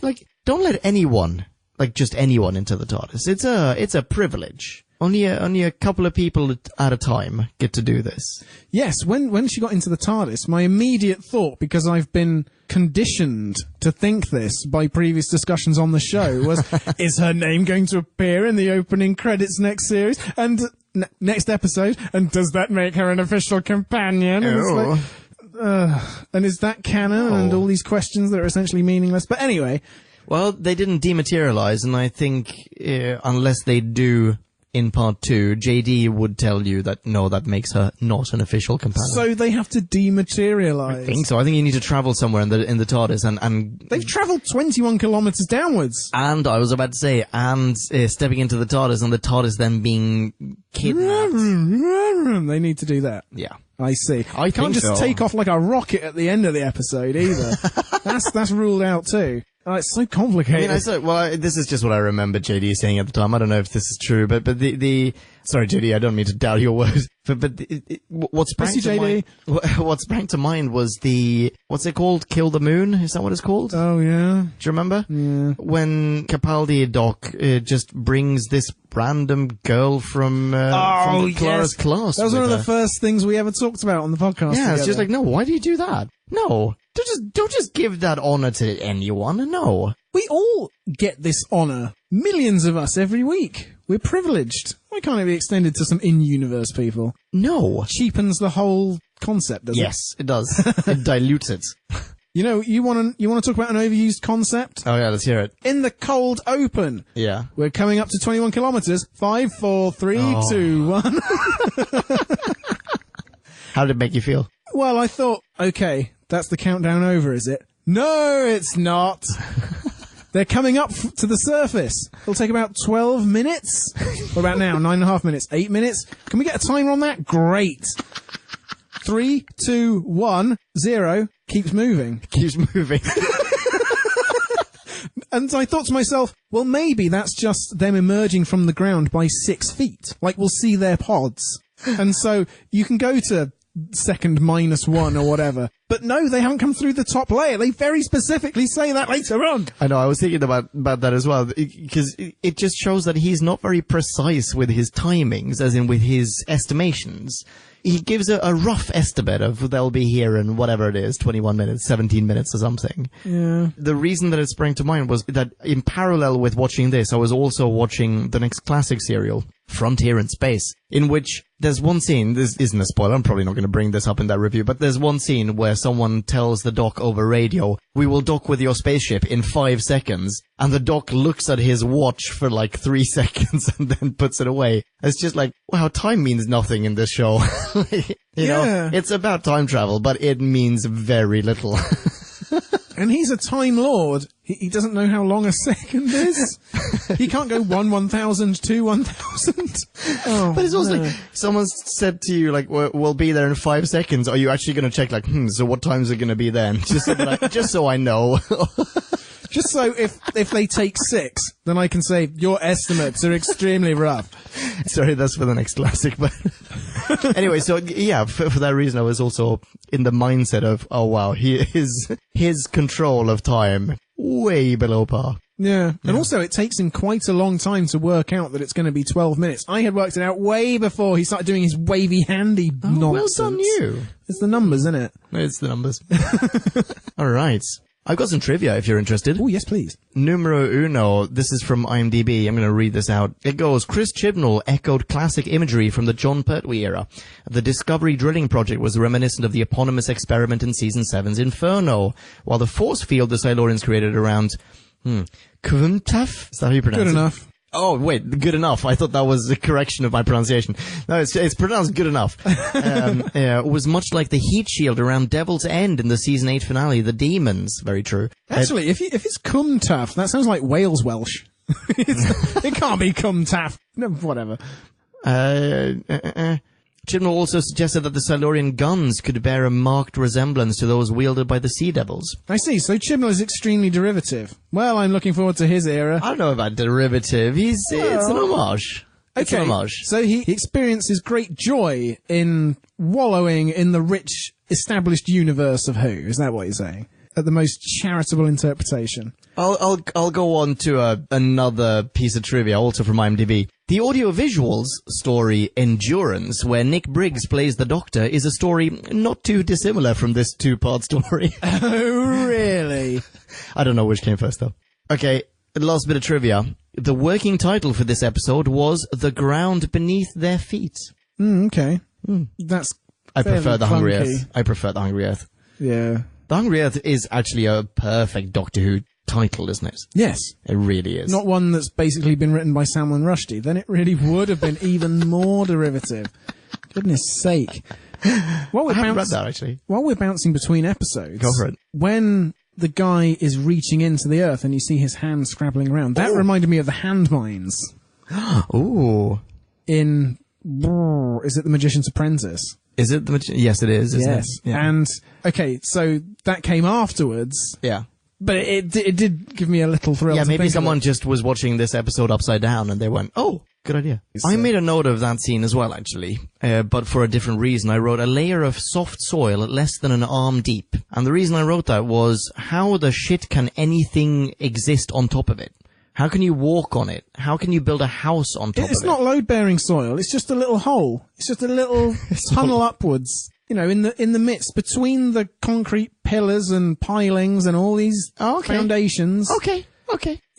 don't let anyone, just anyone into the TARDIS. It's a privilege. Only a couple of people at a time get to do this. Yes, when she got into the TARDIS, my immediate thought, because I've been conditioned to think this by previous discussions on the show, was, is her name going to appear in the opening credits next series? And next episode? And does that make her an official companion? And, and is that canon? And all these questions that are essentially meaningless. But anyway. Well, they didn't dematerialize, and I think unless they do... In part 2, JD would tell you that, no, that makes her not an official companion. So they have to dematerialize. I think so. I think you need to travel somewhere in the TARDIS and... They've travelled 21 kilometres downwards. And, I was about to say, stepping into the TARDIS and the TARDIS then being kidnapped. They need to do that. Yeah. I see. I can't just take off like a rocket at the end of the episode either. That's ruled out too. Oh, it's so complicated. I mean, this is just what I remember JD saying at the time. I don't know if this is true, but sorry, JD, I don't mean to doubt your words, but what sprang to mind was what's it called? Kill the Moon? Is that what it's called? Oh, yeah. Do you remember? Yeah. When Capaldi Doc just brings this random girl from Clara's class. That was one of the first things we ever talked about on the podcast. Yeah, it's just like, no, why do you do that? No. Don't just give that honor to anyone. No. We all get this honour? Millions of us every week. We're privileged. Why can't it be extended to some in-universe people? No. Cheapens the whole concept, doesn't it? Yes, it does. It dilutes it. You know, you want to talk about an overused concept? Oh yeah, let's hear it. In the cold open. Yeah. We're coming up to 21 kilometres. 5, 4, 3, 2, 1. How did it make you feel? Well, I thought, okay, that's the countdown over, is it? No, it's not. They're coming up to the surface. It'll take about 12 minutes. What about now? 9.5 minutes. 8 minutes? Can we get a timer on that? Great. 3, 2, 1, 0. Keeps moving. Keeps moving. And I thought to myself, well, maybe that's just them emerging from the ground by 6 feet. Like, we'll see their pods. And so you can go to second -1 or whatever. But no, they haven't come through the top layer. They very specifically say that later on. I know, I was thinking about that as well, because it just shows that he's not very precise with his timings, as in with his estimations. He gives a rough estimate of they'll be here in whatever it is, 21 minutes, 17 minutes or something. Yeah. The reason that it sprang to mind was that in parallel with watching this, I was also watching the next classic serial, Frontier in Space, in which there's one scene, this isn't a spoiler, I'm probably not going to bring this up in that review, but there's one scene where someone tells the doc over radio, we will dock with your spaceship in 5 seconds, and the doc looks at his watch for like 3 seconds and then puts it away. It's just like, wow, time means nothing in this show. you know, it's about time travel, but it means very little. And he's a Time Lord. He doesn't know how long a second is. He can't go 1/1000, 2/1000. Oh, but it's also like, someone said to you, like, we'll be there in 5 seconds. Are you actually going to check, like, so what time is it going to be then? Just so I know. Just so if they take 6, then I can say, your estimates are extremely rough. Sorry, that's for the next classic, but anyway, so yeah, for that reason, I was also in the mindset of, oh wow, his control of time way below par. Yeah. And also it takes him quite a long time to work out that it's going to be 12 minutes. I had worked it out way before he started doing his wavy handy nonsense. Well done you. It's the numbers, isn't it? It's the numbers. All right. I've got some trivia if you're interested. Oh, yes, please. Numero uno. This is from IMDb. I'm going to read this out. It goes, Chris Chibnall echoed classic imagery from the John Pertwee era. The Discovery drilling project was reminiscent of the eponymous experiment in Season 7's Inferno, while the force field the Silurians created around, Kvumtaf? Is that how you pronounce it? Good enough. Oh, wait, good enough. I thought that was a correction of my pronunciation. No, it's pronounced good enough. It was much like the heat shield around Devil's End in the Season 8 finale, The Demons. Very true. Actually, if it's Cumtaf, that sounds like Wales Welsh. It can't be Cumtaf. No, whatever. Chibnall also suggested that the Silurian guns could bear a marked resemblance to those wielded by the Sea Devils. I see, so Chibnall is extremely derivative. Well, I'm looking forward to his era. I don't know about derivative. It's an homage. It's an homage. So he experiences great joy in wallowing in the rich, established universe of Who. Is that what you're saying? At the most charitable interpretation. I'll go on to another piece of trivia, also from IMDb. The audiovisuals story Endurance, where Nick Briggs plays the Doctor, is a story not too dissimilar from this 2-part story. Oh, really? I don't know which came first, though. Okay, last bit of trivia. The working title for this episode was The Ground Beneath Their Feet. Okay. That's I prefer The Hungry clunky. Earth. I prefer The Hungry Earth. Yeah. The Hungry Earth is actually a perfect Doctor Who title, isn't it? Yes. It really is. Not one that's basically been written by Salman Rushdie. Then it really would have been even more derivative. Goodness sake. I haven't read that, actually. While we're bouncing between episodes... Go for it. When the guy is reaching into the earth and you see his hand scrabbling around, that reminded me of the hand mines. Ooh. In... Is it The Magician's Apprentice? Is it Yes, it is, isn't yes. it? Yeah. And, okay, so that came afterwards. Yeah. But it did give me a little thrill. Yeah, to maybe think someone of it. just was watching this episode upside down and they went, oh, good idea. I made a note of that scene as well, actually, but for a different reason. I wrote a layer of soft soil less than an arm deep. And the reason I wrote that was, how the shit can anything exist on top of it? How can you walk on it? How can you build a house on top of it? It's not load-bearing soil. It's just a little hole. It's just a little tunnel upwards. You know, in the midst, between the concrete pillars and pilings and all these foundations. Okay.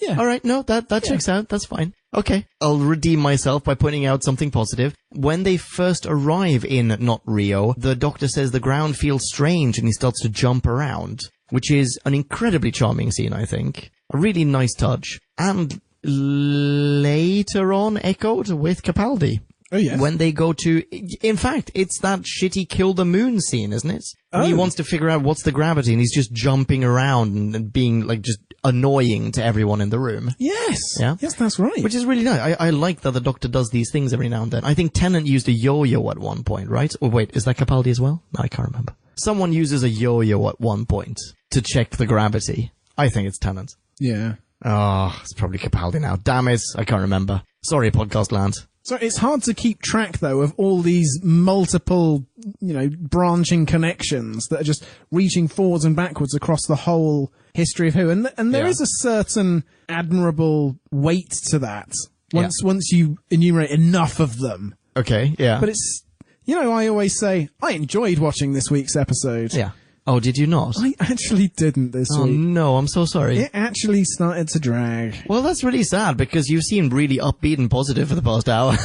Yeah. All right, no, that checks out. That's fine. Okay. I'll redeem myself by pointing out something positive. When they first arrive in Not Rio, the Doctor says the ground feels strange and he starts to jump around, which is an incredibly charming scene, I think. A really nice touch. And later on echoed with Capaldi. Oh, yes. When they go to... In fact, it's that shitty Kill the Moon scene, isn't it? He wants to figure out what's the gravity, and he's just jumping around and being, like, just annoying to everyone in the room. Yes. Yeah? Yes, that's right. Which is really nice. I like that the Doctor does these things every now and then. I think Tennant used a yo-yo at one point, right? Or wait, is that Capaldi as well? No, I can't remember. Someone uses a yo-yo at one point to check the gravity. I think it's Tennant. Yeah. Oh, it's probably Capaldi now. Damn it, I can't remember. Sorry, podcast land. So it's hard to keep track, though, of all these multiple, branching connections that are just reaching forwards and backwards across the whole history of Who. And there is a certain admirable weight to that once you enumerate enough of them. Okay, yeah. But it's, I always say, I enjoyed watching this week's episode. Yeah. Oh, did you not? I actually didn't this week. Oh, no, I'm so sorry. It actually started to drag. Well, that's really sad, because you seemed really upbeat and positive for the past hour.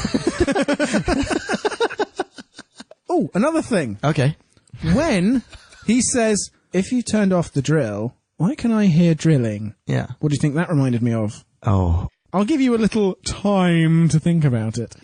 Oh, another thing. Okay. When he says, if you turned off the drill, why can I hear drilling? Yeah. What do you think that reminded me of? Oh. I'll give you a little time to think about it.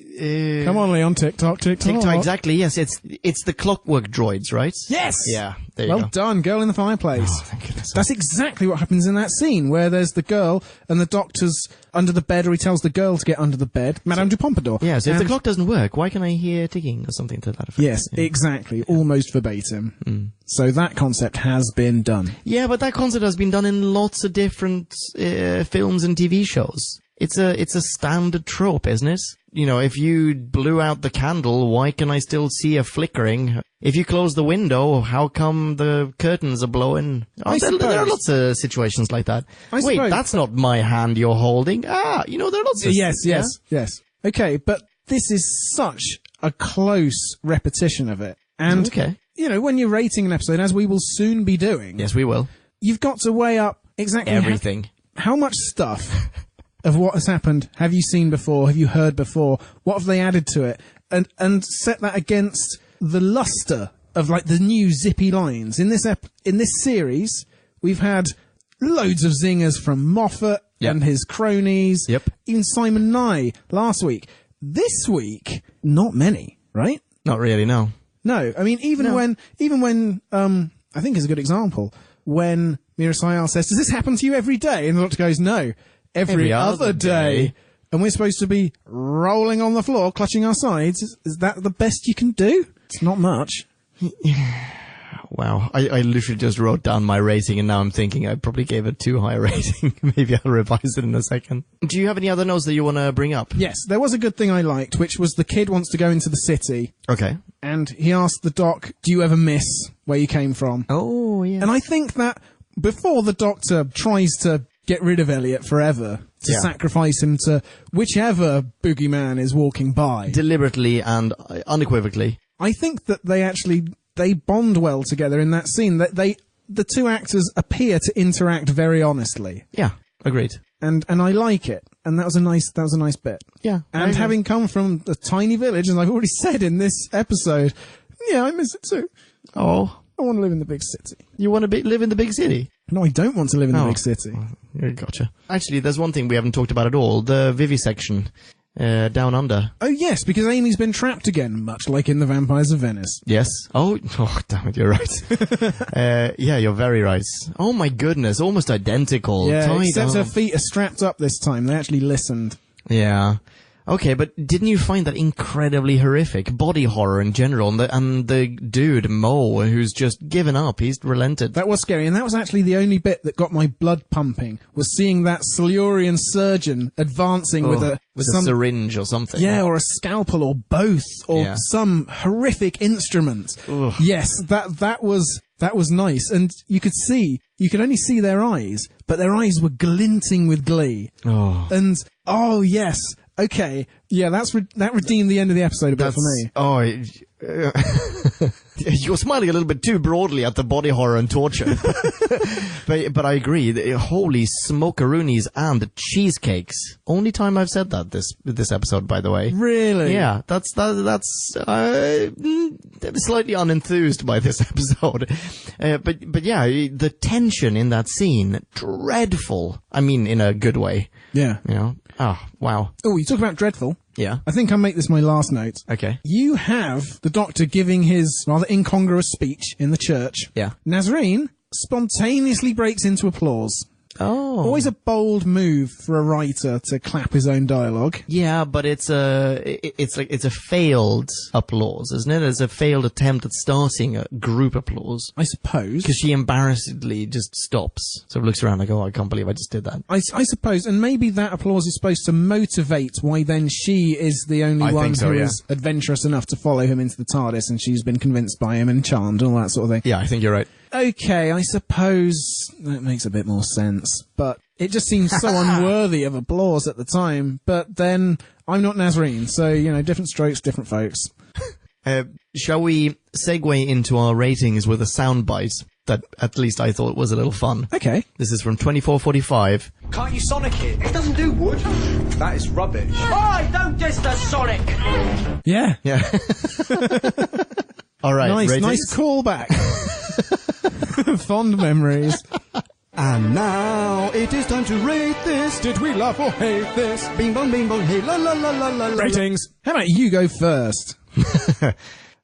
Come on, Leon. Tick-tock, tick-tock. TikTok, exactly, yes. It's the clockwork droids, right? Yes! Yeah, there you Well go. done, girl in the fireplace. Oh, thank goodness. That's exactly what happens in that scene, where there's the girl and the Doctor's under the bed, or he tells the girl to get under the bed. Madame du Pompadour. Yeah, so if the And- clock doesn't work, why can I hear ticking or something to that effect? Yes, Yeah. exactly. Almost verbatim. So that concept has been done. Yeah, but that concept has been done in lots of different films and TV shows. It's a standard trope, isn't it? If you blew out the candle, why can I still see a flickering? If you close the window, how come the curtains are blowing? There are lots of situations like that. Wait, that's not my hand you're holding. There are lots of... Yes. Okay, but this is such a close repetition of it. And, Okay. when you're rating an episode, as we will soon be doing, Yes, we will. you've got to weigh up exactly Everything. how much stuff of what has happened have you seen before, have you heard before, what have they added to it, and set that against the luster of, like, the new zippy lines. In this series, we've had loads of zingers from Moffat and his cronies, even Simon Nye last week. This week, not many, right? Not really, no. No, I mean, even when I think is a good example, when Mira Sayal says, does this happen to you every day? And the Doctor goes, no, every other day. And we're supposed to be rolling on the floor, clutching our sides. Is that the best you can do? It's not much. Wow. I literally just wrote down my rating, and now I'm thinking I probably gave it too high a rating. Maybe I'll revise it in a second. Do you have any other notes that you want to bring up? Yes, there was a good thing I liked, which was the kid wants to go into the city. Okay. And he asked the Doc, do you ever miss where you came from? Oh, yeah. And I think that before the Doctor tries to get rid of Elliot forever, to sacrifice him to whichever boogeyman is walking by. Deliberately and unequivocally. I think that they bond well together in that scene. That the two actors appear to interact very honestly. Yeah, agreed. And I like it. And that was a nice bit. Yeah. And having come from a tiny village, as I've already said in this episode, yeah, I miss it too. Oh. I want to live in the big city. You want to live in the big city? No, I don't want to live in the big city. Gotcha. Actually, there's one thing we haven't talked about at all. The vivisection. Down under. Oh, yes, because Amy's been trapped again, much like in The Vampires of Venice. Yes. Oh, damn it, you're right. Yeah, you're very right. Oh my goodness, almost identical. Yeah, Tied except her up. feet are strapped up this time. They actually listened. Yeah. Okay, but didn't you find that incredibly horrific? Body horror in general, and the dude, Mo, who's just given up, he's relented. That was scary, and that was actually the only bit that got my blood pumping, was seeing that Silurian surgeon advancing with a syringe or something. Yeah, or a scalpel, or both, or some horrific instrument. Ugh. Yes, that was nice, and you could only see their eyes, but their eyes were glinting with glee. Oh. And, oh yes, Okay, yeah, that redeemed the end of the episode a bit for me. Oh, you're smiling a little bit too broadly at the body horror and torture. but I agree. Holy smokeroonies and cheesecakes. Only time I've said that this episode, by the way. Really? Yeah, that's slightly unenthused by this episode. But yeah, the tension in that scene, dreadful. I mean, in a good way. Yeah. You know? Oh, wow. Oh, you talk about dreadful. Yeah. I think I'll make this my last note. Okay. You have the Doctor giving his rather incongruous speech in the church. Yeah. Nazreen spontaneously breaks into applause. Oh. Always a bold move for a writer to clap his own dialogue. Yeah, but it's a failed applause, isn't it? It's a failed attempt at starting a group applause. I suppose. Because she embarrassedly just stops. Sort of looks around like, oh, I can't believe I just did that. I suppose, and maybe that applause is supposed to motivate why then she is the only one who is adventurous enough to follow him into the TARDIS, and she's been convinced by him and charmed and all that sort of thing. Yeah, I think you're right. Okay, I suppose that makes a bit more sense, but it just seems so unworthy of applause at the time. But then, I'm not Nazreen, so, you know, different strokes, different folks. Shall we segue into our ratings with a soundbite that at least I thought was a little fun? Okay. This is from 2445. Can't you Sonic it? It doesn't do wood. That is rubbish. Oi, don't diss the Sonic! Yeah. Yeah. All right. Nice ratings? callback. Fond memories. And now it is time to rate this. Did we love or hate this? Bing bong, hey, la la la la la. Ratings. How about you go first?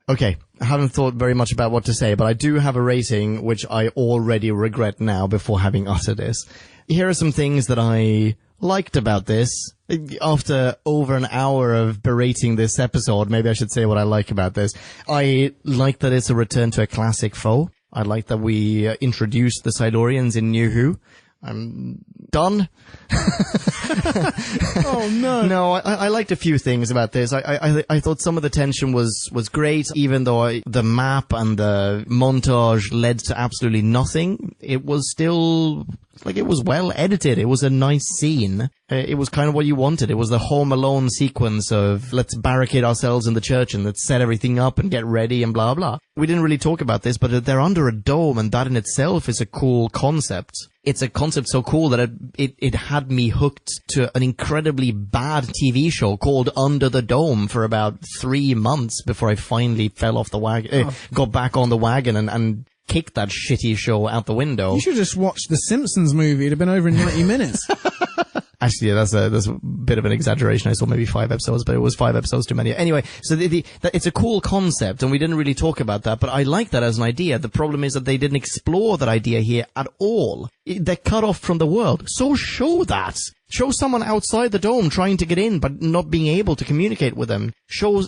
Okay, I haven't thought very much about what to say, but I do have a rating which I already regret now before having uttered this. Here are some things that I liked about this. After over an hour of berating this episode, maybe I should say what I like about this. I like that it's a return to a classic foe. I like that we introduced the Silurians in New Who. I'm done. Oh no. No, I liked a few things about this. I thought some of the tension was great, even though the map and the montage led to absolutely nothing. It was still, like, it was well edited. It was a nice scene. It was kind of what you wanted. It was the Home Alone sequence of let's barricade ourselves in the church and let's set everything up and get ready and blah blah. We didn't really talk about this, but they're under a dome, and that in itself is a cool concept. It's a concept so cool that it had me hooked to an incredibly bad TV show called Under the Dome for about 3 months before I finally fell off the wagon, got back on the wagon and kicked that shitty show out the window. You should just watch the Simpsons movie. It'd have been over in 90 minutes. Actually, yeah, that's a bit of an exaggeration. I saw maybe 5 episodes, but it was 5 episodes too many. Anyway, so it's a cool concept, and we didn't really talk about that, but I like that as an idea. The problem is that they didn't explore that idea here at all. They're cut off from the world. So show that. Show someone outside the dome trying to get in, but not being able to communicate with them. Show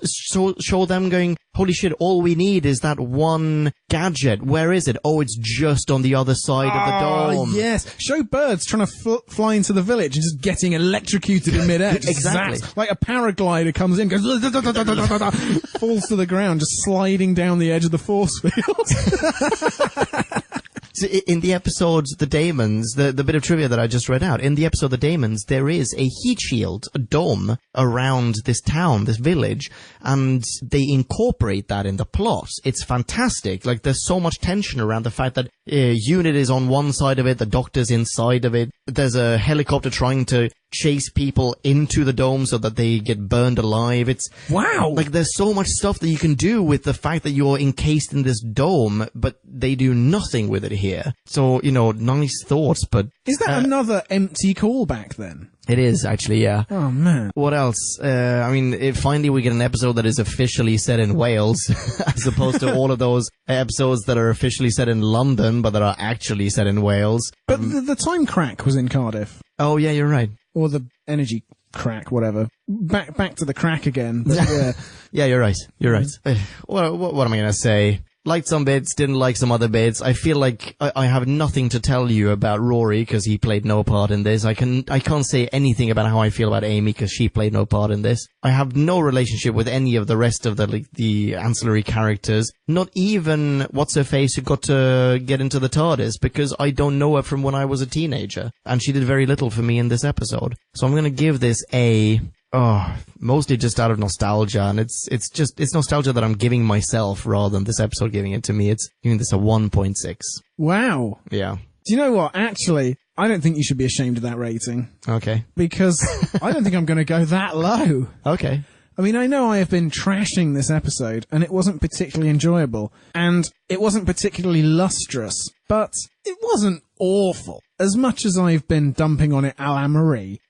them going, holy shit, all we need is that one gadget. Where is it? Oh, it's just on the other side of the dome. Yes. Show birds trying to fly into the village and just getting electrocuted in midair. Exactly. Zapped. Like a paraglider comes in, goes, falls to the ground, just sliding down the edge of the force field. So in the episode, The Daemons, the bit of trivia that I just read out, in the episode The Daemons, there is a heat shield, a dome, around this town, this village, and they incorporate that in the plot. It's fantastic. Like, there's so much tension around the fact that Unit is on one side of it, the Doctor's inside of it, there's a helicopter trying to chase people into the dome so that they get burned alive. It's wow. Like, there's so much stuff that you can do with the fact that you're encased in this dome, but they do nothing with it here. So, you know, nice thoughts, but is that another empty callback then? It is, actually, yeah. Oh, man. What else? I mean, finally we get an episode that is officially set in Wales, as opposed to all of those episodes that are officially set in London, but that are actually set in Wales. But the time crack was in Cardiff. Oh, yeah, you're right. Or the energy crack, whatever. Back to the crack again. But, yeah. Yeah, you're right. You're right. What am I going to say? Liked some bits, didn't like some other bits. I feel like I have nothing to tell you about Rory because he played no part in this. I can't say anything about how I feel about Amy because she played no part in this. I have no relationship with any of the rest of the ancillary characters. Not even What's-Her-Face who got to get into the TARDIS because I don't know her from when I was a teenager. And she did very little for me in this episode. So I'm going to give this a Mostly just out of nostalgia, and it's nostalgia that I'm giving myself rather than this episode giving it to me. It's giving this a 1.6. Wow. Yeah. Do you know what? Actually, I don't think you should be ashamed of that rating. Okay. Because I don't think I'm going to go that low. Okay. I mean, I know I have been trashing this episode, and it wasn't particularly enjoyable, and it wasn't particularly lustrous, but it wasn't awful. As much as I've been dumping on it a la Marie,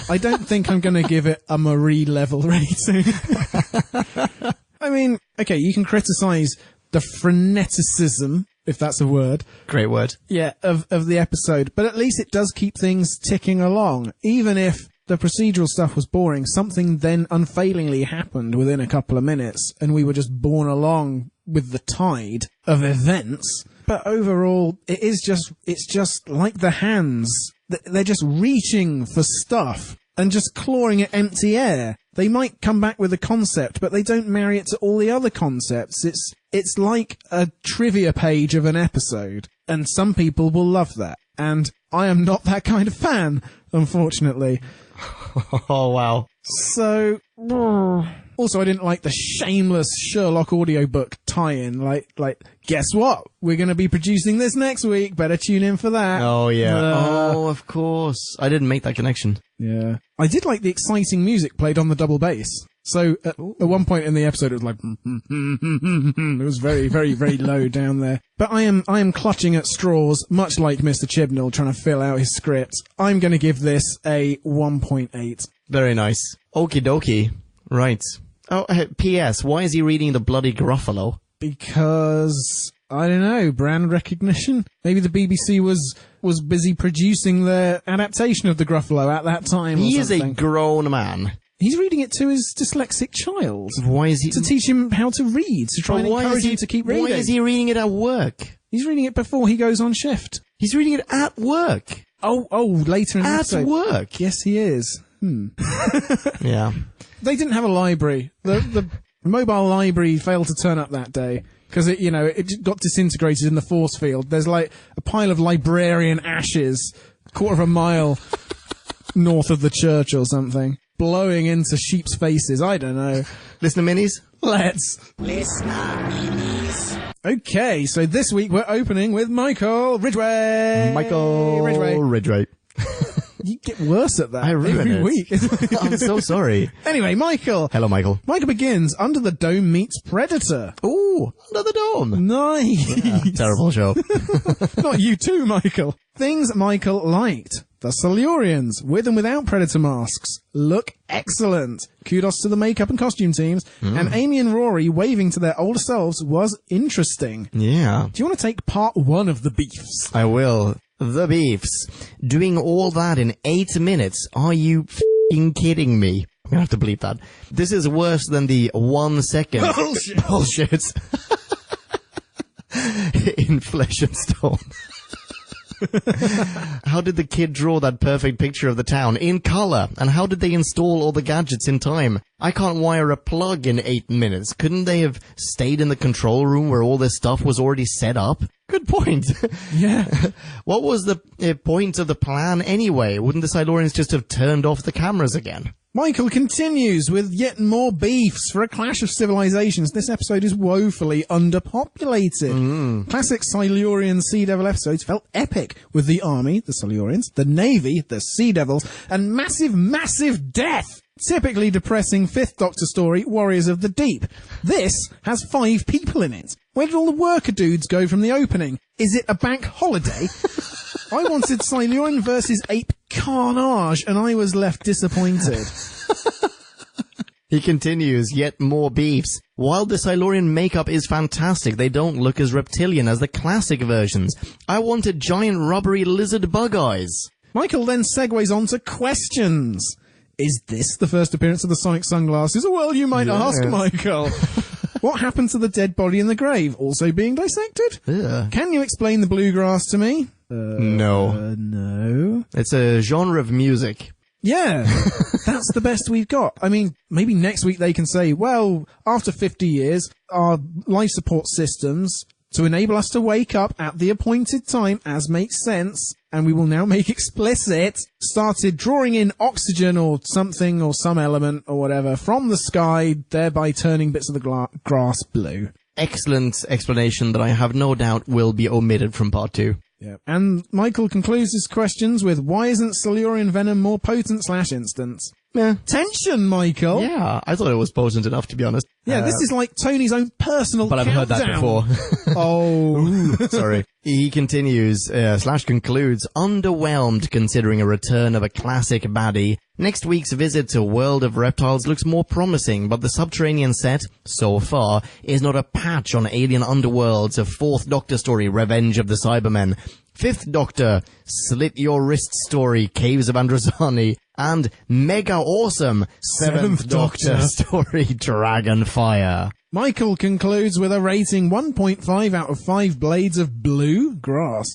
I don't think I'm going to give it a Marie-level rating. I mean, okay, you can criticize the freneticism, if that's a word. Great word. Yeah, of the episode, but at least it does keep things ticking along. Even if the procedural stuff was boring, something then unfailingly happened within a couple of minutes, and we were just borne along with the tide of events. But overall, it's just like the hands. They're just reaching for stuff and just clawing at empty air. They might come back with a concept, but they don't marry it to all the other concepts. It's like a trivia page of an episode, and some people will love that. And I am not that kind of fan, unfortunately. Oh, wow. So, also I didn't like the shameless Sherlock audiobook tie-in. Like, guess what? We're going to be producing this next week. Better tune in for that. Oh, yeah. Of course. I didn't make that connection. Yeah. I did like the exciting music played on the double bass. So, at one point in the episode, it was like, it was very, very, very low down there. But I am clutching at straws, much like Mr. Chibnall trying to fill out his script. I'm going to give this a 1.8. Very nice. Okie dokie. Right. Oh, P.S. Why is he reading the bloody Gruffalo? Because, I don't know, brand recognition? Maybe the BBC was busy producing their adaptation of the Gruffalo at that time or He is something. a grown man. He's reading it to his dyslexic child. Why is he... To teach him how to read, to try and encourage him to keep reading. Why is he reading it at work? He's reading it before he goes on shift. He's reading it at work. Oh, later in the episode. At work. Yes, he is. Yeah. They didn't have a library. The mobile library failed to turn up that day because it got disintegrated in the force field. There's like a pile of librarian ashes, quarter of a mile north of the church or something, blowing into sheep's faces. I don't know. Listener minis? Let's. Listener minis. Okay, so this week we're opening with Michael Ridgway. Ridgway. You get worse at that I ruin every it. week. I'm so sorry. Anyway, Michael. Hello, Michael. Michael begins Under the Dome meets Predator. Ooh, Under the Dome. Nice. Yeah, terrible show. Not you too, Michael. Things Michael liked. The Silurians, with and without Predator masks, look excellent. Kudos to the makeup and costume teams. And Amy and Rory waving to their older selves was interesting. Yeah. Do you want to take part one of the beefs? I will. The beefs. Doing all that in 8 minutes. Are you f***ing kidding me? I'm gonna have to bleep that. This is worse than the 1 second bullshit. In Flesh and Stone. How did the kid draw that perfect picture of the town in color? And how did they install all the gadgets in time? I can't wire a plug in 8 minutes. Couldn't they have stayed in the control room where all this stuff was already set up? Good point. Yeah. What was the point of the plan anyway? Wouldn't the Silurians just have turned off the cameras again? Michael continues with yet more beefs for a clash of civilizations. This episode is woefully underpopulated. Classic Silurian Sea Devil episodes felt epic, with the army, the Silurians, the navy, the Sea Devils, and massive, massive death. Typically depressing Fifth Doctor story, Warriors of the Deep. This has 5 people in it. Where did all the worker dudes go from the opening? Is it a bank holiday? I wanted Silurian versus ape carnage, and I was left disappointed. He continues, yet more beefs. While the Silurian makeup is fantastic, they don't look as reptilian as the classic versions. I wanted giant rubbery lizard bug eyes. Michael then segues on to questions. Is this the first appearance of the sonic sunglasses? Well, you might ask, Michael. What happened to the dead body in the grave? Also being dissected? Can you explain the bluegrass to me? No. No. It's a genre of music. Yeah, that's the best we've got. I mean, maybe next week they can say, well, after 50 years, our life support systems, to enable us to wake up at the appointed time, as makes sense, and we will now make explicit, started drawing in oxygen or something or some element or whatever from the sky, thereby turning bits of the grass blue. Excellent explanation that I have no doubt will be omitted from part 2. Yeah. And Michael concludes his questions with, why isn't Silurian venom more potent / instant? Yeah. Tension, Michael! Yeah, I thought it was potent enough, to be honest. Yeah, this is like Tony's own personal But I've heard that countdown. before. Oh. Sorry. He continues, / concludes, underwhelmed considering a return of a classic baddie. Next week's visit to World of Reptiles looks more promising, but the subterranean set, so far, is not a patch on Alien Underworld's a 4th Doctor story, Revenge of the Cybermen, 5th Doctor, Slit Your Wrist story, Caves of Androzani, and mega awesome 7th Doctor story, Dragonfire. Michael concludes with a rating 1.5 out of 5 blades of blue grass.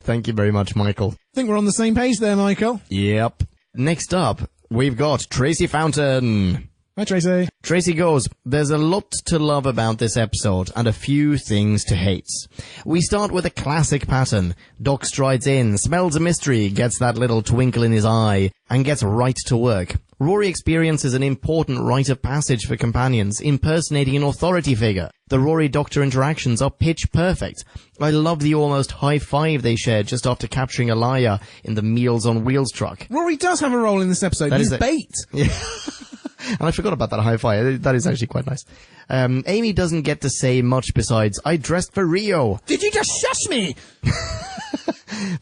Thank you very much, Michael. Think we're on the same page there, Michael. Yep. Next up, we've got Tracy Fountain. Hi, Tracy. Tracy goes, there's a lot to love about this episode and a few things to hate. We start with a classic pattern. Doc strides in, smells a mystery, gets that little twinkle in his eye, and gets right to work. Rory experiences an important rite of passage for companions, impersonating an authority figure. The Rory-Doctor interactions are pitch perfect. I love the almost high five they shared just after capturing Alaya in the Meals on Wheels truck. Rory does have a role in this episode. He's bait. Yeah. And I forgot about that high five. That is actually quite nice. Amy doesn't get to say much besides, I dressed for Rio. Did you just shush me?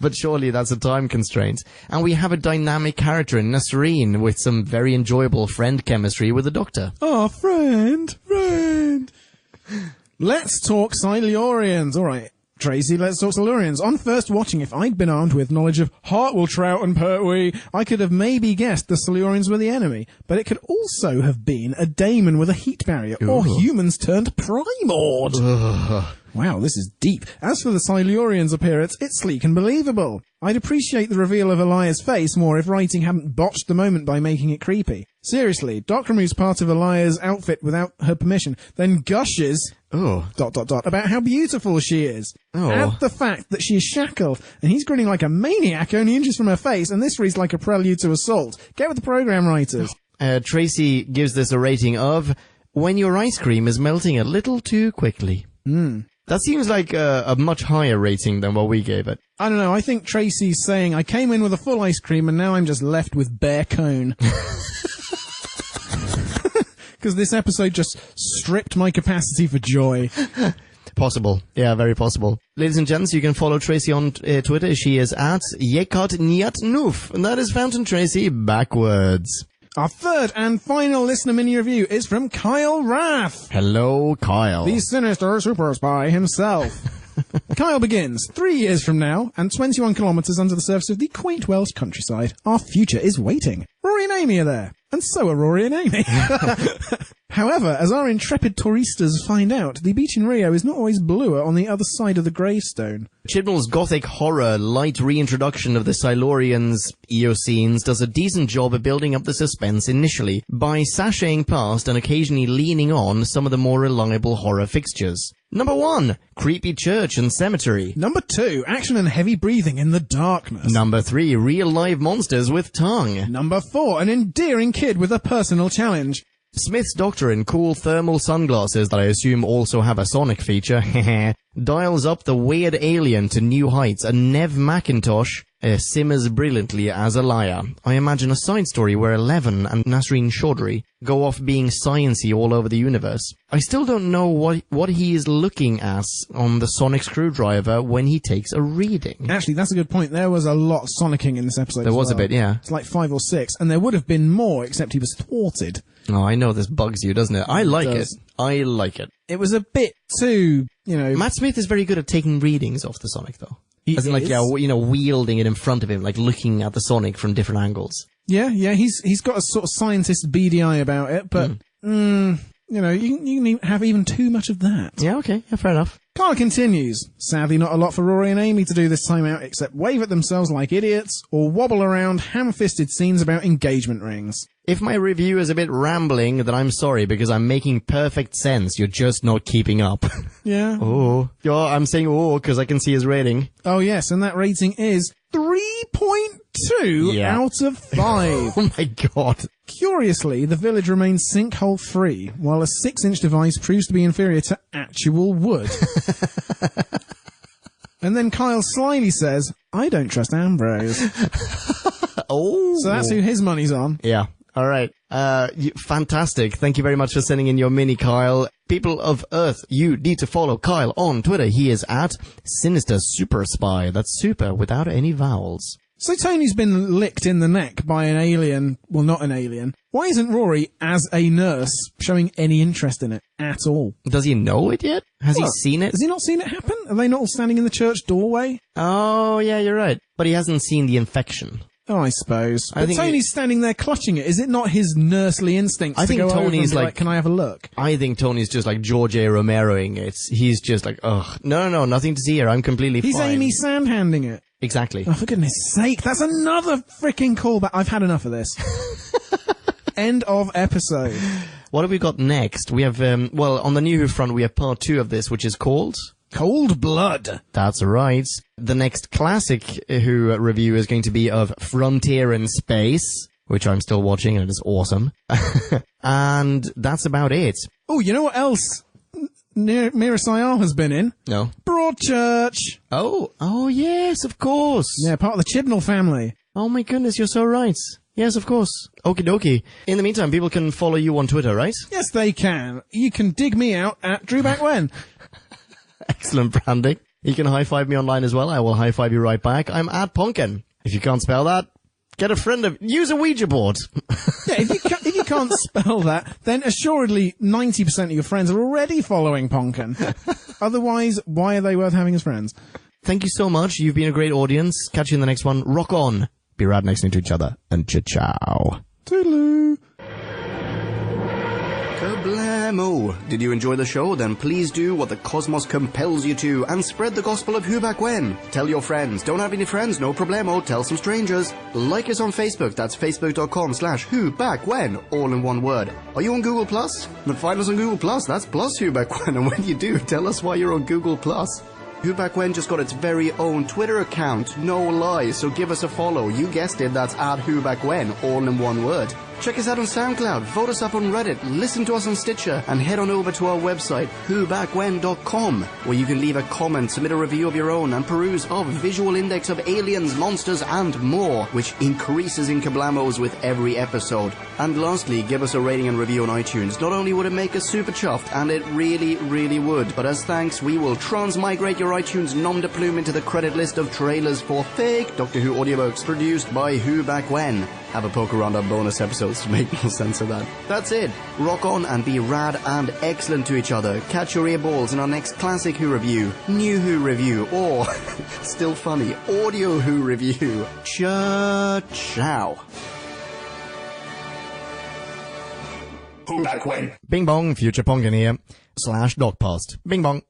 But surely that's a time constraint. And we have a dynamic character in Nasreen with some very enjoyable friend chemistry with the Doctor. Oh, friend. Let's talk Silurians. All right, Tracy, let's talk Silurians. On first watching, if I'd been armed with knowledge of Hartwell-Trout and Pertwee, I could have maybe guessed the Silurians were the enemy. But it could also have been a daemon with a heat barrier, or humans turned primord. Wow, this is deep. As for the Silurians' appearance, it's sleek and believable. I'd appreciate the reveal of Alaya's face more if writing hadn't botched the moment by making it creepy. Seriously, Doc removes part of Alaya's outfit without her permission, then gushes... about how beautiful she is. Add the fact that she is shackled, and he's grinning like a maniac only inches from her face, and this reads like a prelude to assault. Get with the program writers. Tracy gives this a rating of, when your ice cream is melting a little too quickly. That seems like a much higher rating than what we gave it. I don't know, I think Tracy's saying, I came in with a full ice cream, and now I'm just left with bare cone. Because this episode just stripped my capacity for joy. Possible. Yeah, very possible. Ladies and gents, you can follow Tracy on Twitter. She is at Yekot and that is Fountain Tracy backwards. Our third and final listener mini review is from Kyle Rath. Hello, Kyle. The sinister super spy himself. Kyle begins, 3 years from now, and 21 kilometres under the surface of the quaint Welsh countryside, our future is waiting. Rory and Amy are there, and so are Rory and Amy. However, as our intrepid touristas find out, the beach in Rio is not always bluer on the other side of the gravestone. Chibnall's gothic horror light reintroduction of the Silurians' Eocenes does a decent job of building up the suspense initially by sashaying past and occasionally leaning on some of the more reliable horror fixtures. Number 1, creepy church and cemetery. Number 2, action and heavy breathing in the darkness. Number 3, real live monsters with tongue. Number 4, an endearing kid with a personal challenge. Smith's Doctor in cool thermal sunglasses that I assume also have a sonic feature, dials up the weird alien to new heights, and Nev McIntosh simmers brilliantly as Alaya. I imagine a side story where Eleven and Nasreen Chaudhry go off being science-y all over the universe. I still don't know what he is looking at on the sonic screwdriver when he takes a reading. Actually, that's a good point. There was a lot of sonicking in this episode. There was a bit, yeah. It's like 5 or 6, and there would have been more, except he was thwarted. Oh, I know this bugs you, doesn't it? I like it. I like it. It was a bit too, Matt Smith is very good at taking readings off the Sonic, though. As in, wielding it in front of him, like looking at the Sonic from different angles. Yeah, he's got a sort of scientist beady eye about it, but, you can have even too much of that. Yeah, okay, yeah, fair enough. Carl continues. Sadly, not a lot for Rory and Amy to do this time out, except wave at themselves like idiots, or wobble around ham-fisted scenes about engagement rings. If my review is a bit rambling, then I'm sorry, because I'm making perfect sense. You're just not keeping up. Yeah. Oh. I'm saying because I can see his rating. Oh, yes, and that rating is 3.2 out of 5. Oh my god. Curiously, the village remains sinkhole-free, while a 6-inch device proves to be inferior to actual wood. And then Kyle slyly says, I don't trust Ambrose. Oh. So that's who his money's on. Yeah. All right. Fantastic. Thank you very much for sending in your mini, Kyle. People of Earth, you need to follow Kyle on Twitter. He is at Sinister Super Spy. That's super without any vowels. So Tony's been licked in the neck by an alien. Well, not an alien. Why isn't Rory, as a nurse, showing any interest in it at all? Does he know it yet? Has he seen it? Has he not seen it happen? Are they not all standing in the church doorway? Oh, yeah, you're right. But he hasn't seen the infection. Oh, I suppose. I But think Tony's standing there clutching it. Is it not his nursely instincts I to think go over Tony's and be like, can I have a look? I think Tony's just like George A. Romeroing it. He's just like, ugh, no, nothing to see here. I'm completely He's fine. Amy Sandhanding it. Exactly. Oh, for goodness sake, that's another freaking callback. I've had enough of this. End of episode. What have we got next? We have, on the New Who front, we have part 2 of this, which is called Cold Blood. That's right. The next classic Who review is going to be of Frontier in Space, which I'm still watching, and it is awesome. And that's about it. Oh, you know what else Mira Sayar has been in? No. Broadchurch. Oh, yes, of course. Yeah, part of the Chibnall family. Oh my goodness, you're so right. Yes, of course. Okie dokie. In the meantime, people can follow you on Twitter, right? Yes, they can. You can dig me out at DrewBackWhen. Excellent branding. You can high-five me online as well. I will high-five you right back. I'm at Pumpkin. If you can't spell that, get a friend of... Use a Ouija board. Yeah, if you can't spell that, then assuredly 90% of your friends are already following Ponkin. Otherwise, why are they worth having as friends? Thank you so much. You've been a great audience. Catch you in the next one. Rock on. Be rad next to each other. And ciao. Toodaloo. Kablamo! Did you enjoy the show? Then please do what the cosmos compels you to and spread the gospel of Who Back When. Tell your friends. Don't have any friends? No problemo. Tell some strangers. Like us on Facebook. That's facebook.com/Who Back When. All in one word. Are you on Google Plus? Then find us on Google Plus. That's plus Who Back When. And when you do, tell us why you're on Google Plus. Who Back When just got its very own Twitter account, no lie, so give us a follow. You guessed it, that's at Who Back When, all in one word. Check us out on SoundCloud, vote us up on Reddit, listen to us on Stitcher, and head on over to our website, whobackwen.com, where you can leave a comment, submit a review of your own, and peruse our visual index of aliens, monsters, and more, which increases in kablamos with every episode. And lastly, give us a rating and review on iTunes. Not only would it make us super chuffed, and it really, really would, but as thanks, we will transmigrate your iTunes nom de plume into the credit list of trailers for fake Doctor Who audiobooks produced by Who Back When. Have a poke around our bonus episodes to make more sense of that. That's it. Rock on and be rad and excellent to each other. Catch your earballs in our next classic Who review, New Who review, or, still funny, Audio Who review. Ciao. Who Back When? Bing bong, future Ponkin here. /dogpost. Bing bong.